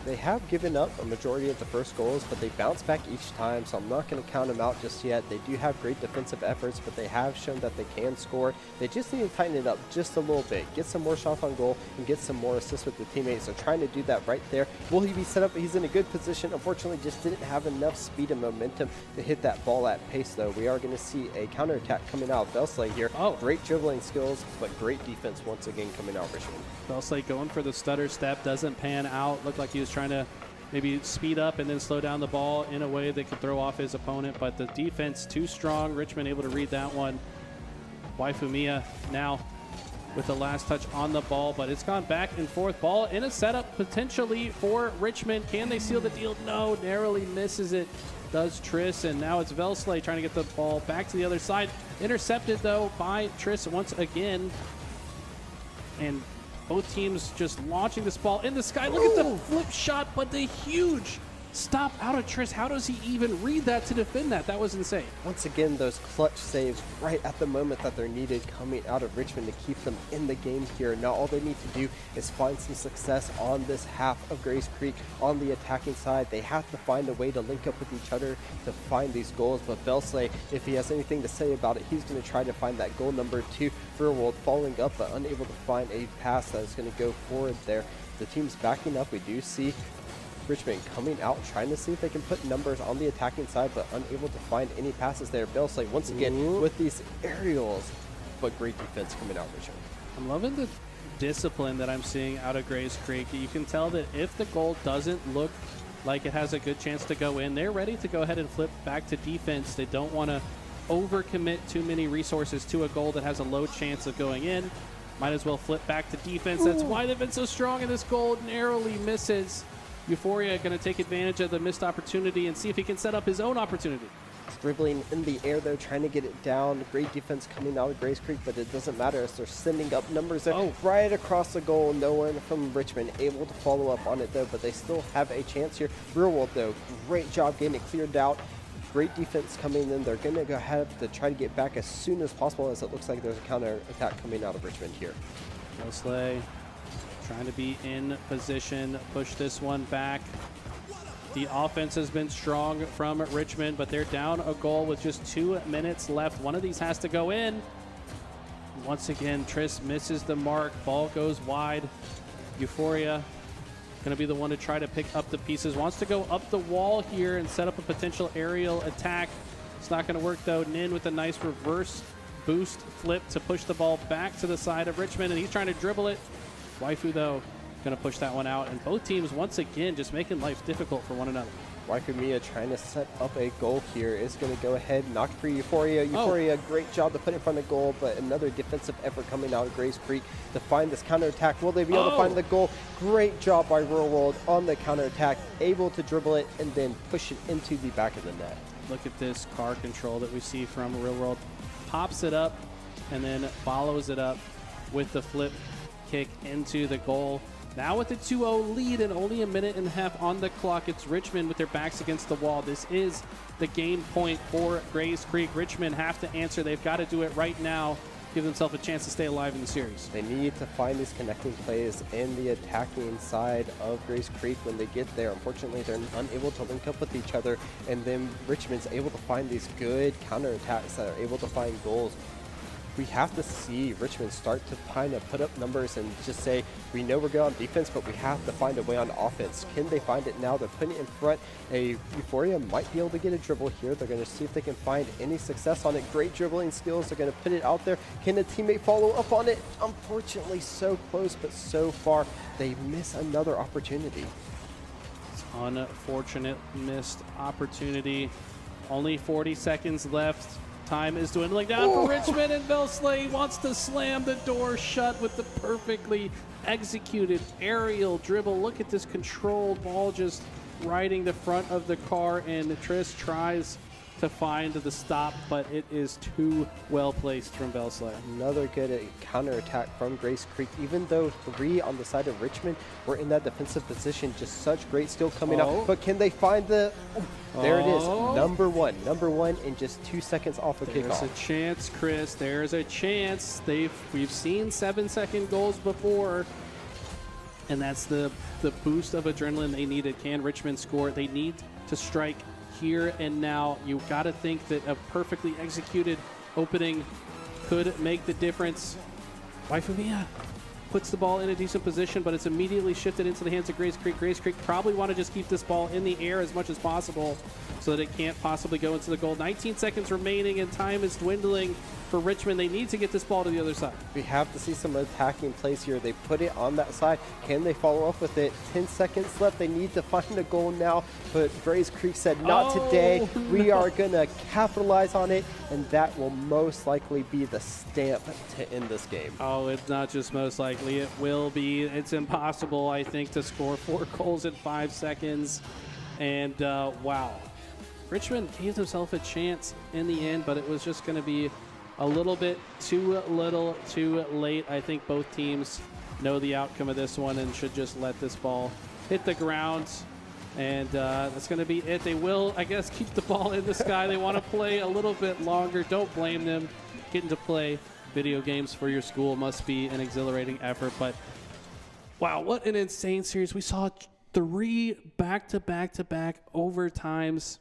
They have given up a majority of the first goals, but they bounce back each time, so I'm not going to count them out just yet. They do have great defensive efforts, but they have shown that they can score. They just need to tighten it up just a little bit, get some more shots on goal, and get some more assists with the teammates. So trying to do that right there. Will he be set up? He's in a good position. Unfortunately, just didn't have enough speed and momentum to hit that ball at pace, though. We are going to see a counterattack coming out of VESL here. Oh. Great dribbling skills, but great defense once again coming out of Richmond. VESL going for the stutter step, doesn't pan out. Looked like he was trying to maybe speed up and then slow down the ball in a way that could throw off his opponent, but the defense too strong. Richmond able to read that one. Waifumia now with the last touch on the ball, but it's gone back and forth. Ball in a setup potentially for Richmond. Can they seal the deal? No, narrowly misses it. Does Triss, and now it's VESL trying to get the ball back to the other side. Intercepted though by Triss once again. And both teams just launching this ball in the sky. Look at the flip shot, but the huge stop out of Triss. How does he even read that to defend that? That was insane. Once again, those clutch saves right at the moment that they're needed coming out of Richmond to keep them in the game here. Now all they need to do is find some success on this half of Grace Creek on the attacking side. They have to find a way to link up with each other to find these goals. But VESL, if he has anything to say about it, he's going to try to find that goal number 2. Furwold following up but unable to find a pass that is going to go forward there. The team's backing up. We do see Richmond coming out, trying to see if they can put numbers on the attacking side, but unable to find any passes there. VESL once again with these aerials, but great defense coming out of Richmond. I'm loving the discipline that I'm seeing out of Grace Creek. You can tell that if the goal doesn't look like it has a good chance to go in, they're ready to go ahead and flip back to defense. They don't want to overcommit too many resources to a goal that has a low chance of going in. Might as well flip back to defense. That's why they've been so strong, and this goal narrowly misses. Euphoria going to take advantage of the missed opportunity and see if he can set up his own opportunity. Dribbling in the air, though, trying to get it down. Great defense coming out of Grace Creek, but it doesn't matter as they're sending up numbers there right across the goal. No one from Richmond able to follow up on it, though, but they still have a chance here. Rearwolf, though, great job getting it cleared out. Great defense coming in. They're going to go ahead to try to get back as soon as possible, as it looks like there's a counter attack coming out of Richmond here. VESL trying to be in position, push this one back. The offense has been strong from Richmond, but they're down a goal with just 2 minutes left. One of these has to go in. once again, Tris misses the mark. Ball goes wide. Euphoria going to be the one to try to pick up the pieces. Wants to go up the wall here and set up a potential aerial attack. It's not going to work, though. Nin with a nice reverse boost flip to push the ball back to the side of Richmond, and he's trying to dribble it. Waifu, though, going to push that one out. And both teams, once again, just making life difficult for one another. Waifu Mia trying to set up a goal here is going to go ahead and knock free Euphoria. Euphoria, great job to put in front of goal, but another defensive effort coming out of Grays Creek to find this counterattack. Will they be able to find the goal? Great job by Real World on the counterattack, able to dribble it and then push it into the back of the net. Look at this car control that we see from Real World. Pops it up and then follows it up with the flip kick into the goal. Now with a 2-0 lead and only a minute and a half on the clock, it's Richmond with their backs against the wall. This is the game point for Grays Creek. Richmond have to answer. They've got to do it right now, give themselves a chance to stay alive in the series. They need to find these connecting plays in the attacking side of Grays Creek when they get there. Unfortunately, they're unable to link up with each other, and then Richmond's able to find these good counterattacks that are able to find goals. We have to see Richmond start to kind of put up numbers and just say, we know we're good on defense, but we have to find a way on offense. Can they find it now? They're putting it in front. A Euphoria might be able to get a dribble here. They're going to see if they can find any success on it. Great dribbling skills. They're going to put it out there. Can a teammate follow up on it? Unfortunately, so close, but so far, they miss another opportunity. Unfortunate missed opportunity. Only 40 seconds left. Time is dwindling down for Richmond, and VESL wants to slam the door shut with the perfectly executed aerial dribble. Look at this controlled ball just riding the front of the car, and Tris tries to find the stop, but it is too well placed from VESL. Another good counterattack from Grays Creek, even though 3 on the side of Richmond were in that defensive position. Just such great steal coming out, but can they find the... There it is, number one in just 2 seconds off the kickoff. There's a chance, Chris. There's a chance. We've seen 7-second goals before, and that's the boost of adrenaline they needed. Can Richmond score? They need to strike here and now. You've got to think that a perfectly executed opening could make the difference. Waifu Mia puts the ball in a decent position, but it's immediately shifted into the hands of Grays Creek. Grays Creek probably want to just keep this ball in the air as much as possible so that it can't possibly go into the goal. 19 seconds remaining and time is dwindling for Richmond. They need to get this ball to the other side. We have to see some attacking plays here. They put it on that side. Can they follow up with it? 10 seconds left. They need to find a goal now, but Grays Creek said, not today. We are going to capitalize on it, and that will most likely be the stamp to end this game. Oh, it's not just most likely. It will be. It's impossible, I think, to score 4 goals in 5 seconds. And, wow. Richmond gave themselves a chance in the end, but it was just going to be a little bit too little, too late. I think both teams know the outcome of this one and should just let this ball hit the ground. And that's going to be it. They will, I guess, keep the ball in the sky. They want to play a little bit longer. Don't blame them. Getting to play video games for your school must be an exhilarating effort. But, wow, what an insane series. We saw 3 back-to-back-to-back overtimes.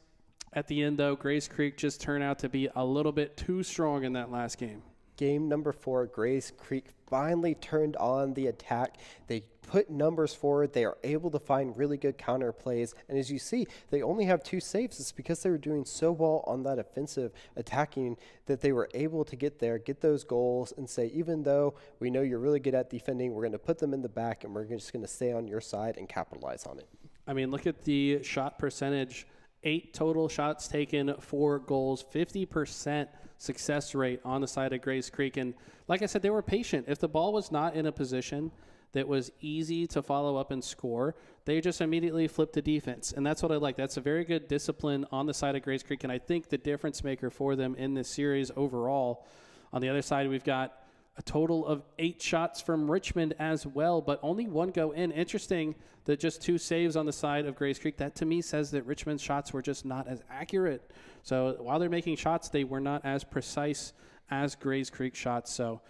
At the end, though, Grays Creek just turned out to be a little bit too strong in that last game. Game number 4, Grays Creek finally turned on the attack. They put numbers forward. They are able to find really good counter plays. And as you see, they only have 2 saves. It's because they were doing so well on that offensive attacking that they were able to get there, get those goals, and say, even though we know you're really good at defending, we're going to put them in the back, and we're just going to stay on your side and capitalize on it. I mean, look at the shot percentage. 8 total shots taken, 4 goals, 50% success rate on the side of Grays Creek. And like I said, they were patient. If the ball was not in a position that was easy to follow up and score, they just immediately flipped to defense. And that's what I like. That's a very good discipline on the side of Grays Creek, and I think the difference maker for them in this series overall. On the other side, we've got a total of 8 shots from Richmond as well, but only 1 go in. Interesting that just 2 saves on the side of Grays Creek. That to me says that Richmond's shots were just not as accurate. So while they're making shots, they were not as precise as Grays Creek shots. So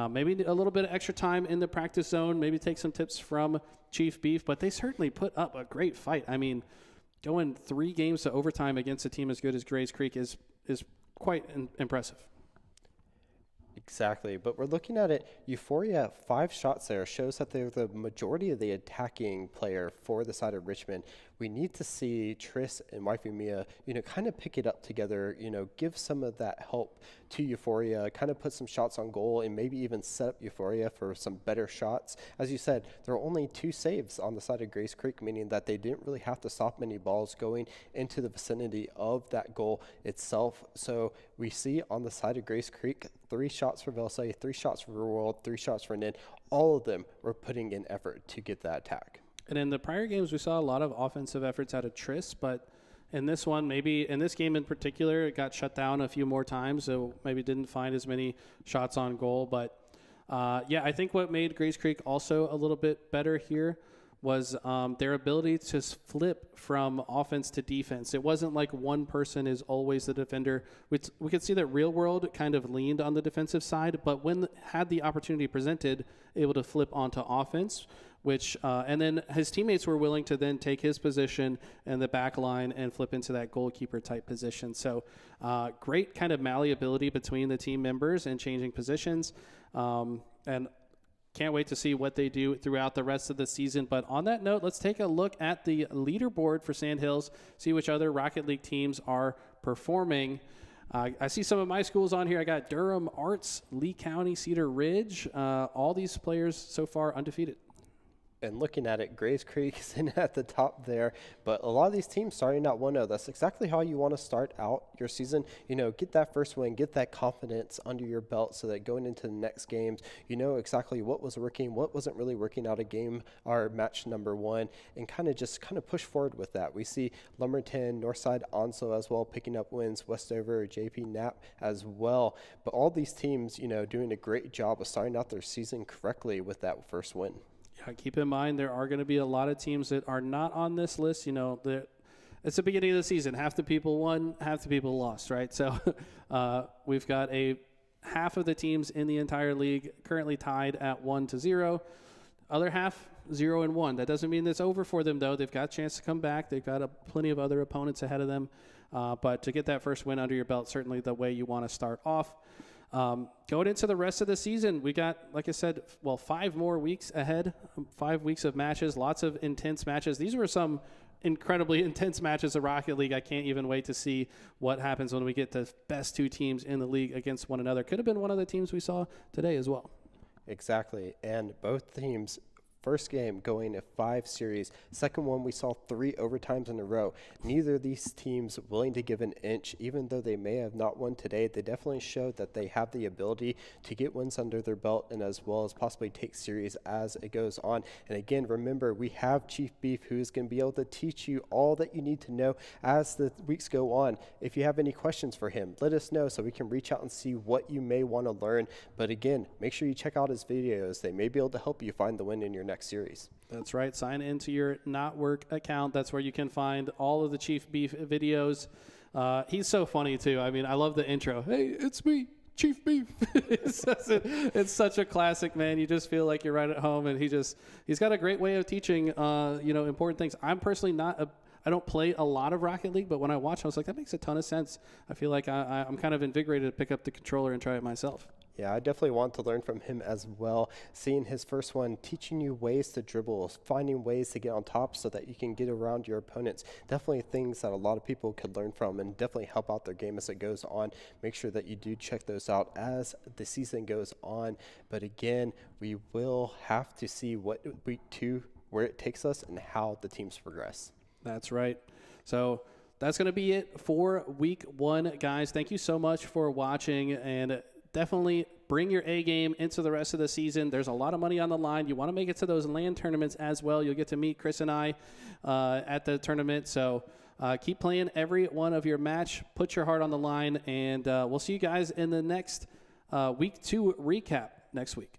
maybe a little bit of extra time in the practice zone, maybe take some tips from Chief Beef, but they certainly put up a great fight. I mean, going 3 games to overtime against a team as good as Grays Creek is quite impressive. Exactly, but we're looking at it. Euphoria, 5 shots there, shows that they're the majority of the attacking player for the side of Richmond. We need to see Triss and wifey Mia, kind of pick it up together, give some of that help to Euphoria, kind of put some shots on goal and maybe even set up Euphoria for some better shots. As you said, there are only 2 saves on the side of Grace Creek, meaning that they didn't really have to stop many balls going into the vicinity of that goal itself. So we see on the side of Grace Creek, 3 shots for VESL, 3 shots for World, 3 shots for NIN. All of them were putting in effort to get that attack. And in the prior games, we saw a lot of offensive efforts out of Triss, but in this one, maybe in this game in particular, it got shut down a few more times, so maybe didn't find as many shots on goal. But yeah, I think what made Grace Creek also a little bit better here was their ability to flip from offense to defense. It wasn't like one person is always the defender. We could see that Real World kind of leaned on the defensive side, but when had the opportunity presented, able to flip onto offense, which and then his teammates were willing to then take his position in the back line and flip into that goalkeeper type position. So great kind of malleability between the team members and changing positions. And can't wait to see what they do throughout the rest of the season. But on that note, let's take a look at the leaderboard for Sandhills, see which other Rocket League teams are performing. I see some of my schools on here. I got Durham, Arts, Lee County, Cedar Ridge. All these players so far undefeated. And looking at it, Grace Creek is in at the top there, but a lot of these teams starting out 1-0. That's exactly how you want to start out your season. Get that first win, get that confidence under your belt so that going into the next games, you know exactly what was working, what wasn't really working out of game or match number 1, and kind of push forward with that. We see Lumberton, Northside, Onslow as well picking up wins, Westover, JP Knapp as well. But all these teams, doing a great job of starting out their season correctly with that first win. Yeah, keep in mind there are going to be a lot of teams that are not on this list. It's the beginning of the season. Half the people won, half the people lost, right? So we've got half of the teams in the entire league currently tied at 1-0. Other half 0-1. That doesn't mean it's over for them, though. They've got a chance to come back. They've got plenty of other opponents ahead of them. But to get that first win under your belt, certainly the way you want to start off. Going into the rest of the season, we got, like I said, 5 more weeks ahead, 5 weeks of matches, lots of intense matches. These were some incredibly intense matches of Rocket League. I can't even wait to see what happens when we get the best 2 teams in the league against one another. Could have been one of the teams we saw today as well. Exactly, and both teams. First game going a 5 series. Second one, we saw 3 overtimes in a row. Neither of these teams willing to give an inch, even though they may have not won today. They definitely showed that they have the ability to get wins under their belt and as well as possibly take series as it goes on. And again, remember, we have Chief Beef who's going to be able to teach you all that you need to know as the weeks go on. If you have any questions for him, let us know so we can reach out and see what you may want to learn. But again, make sure you check out his videos. They may be able to help you find the win in your next series. That's right. Sign into your Not Work account. That's where you can find all of the Chief Beef videos. He's so funny too. I mean, I love the intro. Hey, it's me, Chief Beef. It's such a classic, man. You just feel like you're right at home, and he's got a great way of teaching important things. I'm personally I don't play a lot of Rocket League, but when I watch, I was like, that makes a ton of sense. I feel like I'm kind of invigorated to pick up the controller and try it myself. Yeah, I definitely want to learn from him as well. Seeing his first one, teaching you ways to dribble, finding ways to get on top so that you can get around your opponents. Definitely things that a lot of people could learn from and definitely help out their game as it goes on. Make sure that you do check those out as the season goes on. But again, we will have to see what week 2, where it takes us and how the teams progress. That's right. So that's going to be it for week 1, guys. Thank you so much for watching, and definitely bring your A game into the rest of the season. There's a lot of money on the line. You want to make it to those LAN tournaments as well. You'll get to meet Chris and I at the tournament. So keep playing every one of your match. Put your heart on the line, and we'll see you guys in the next week 2 recap next week.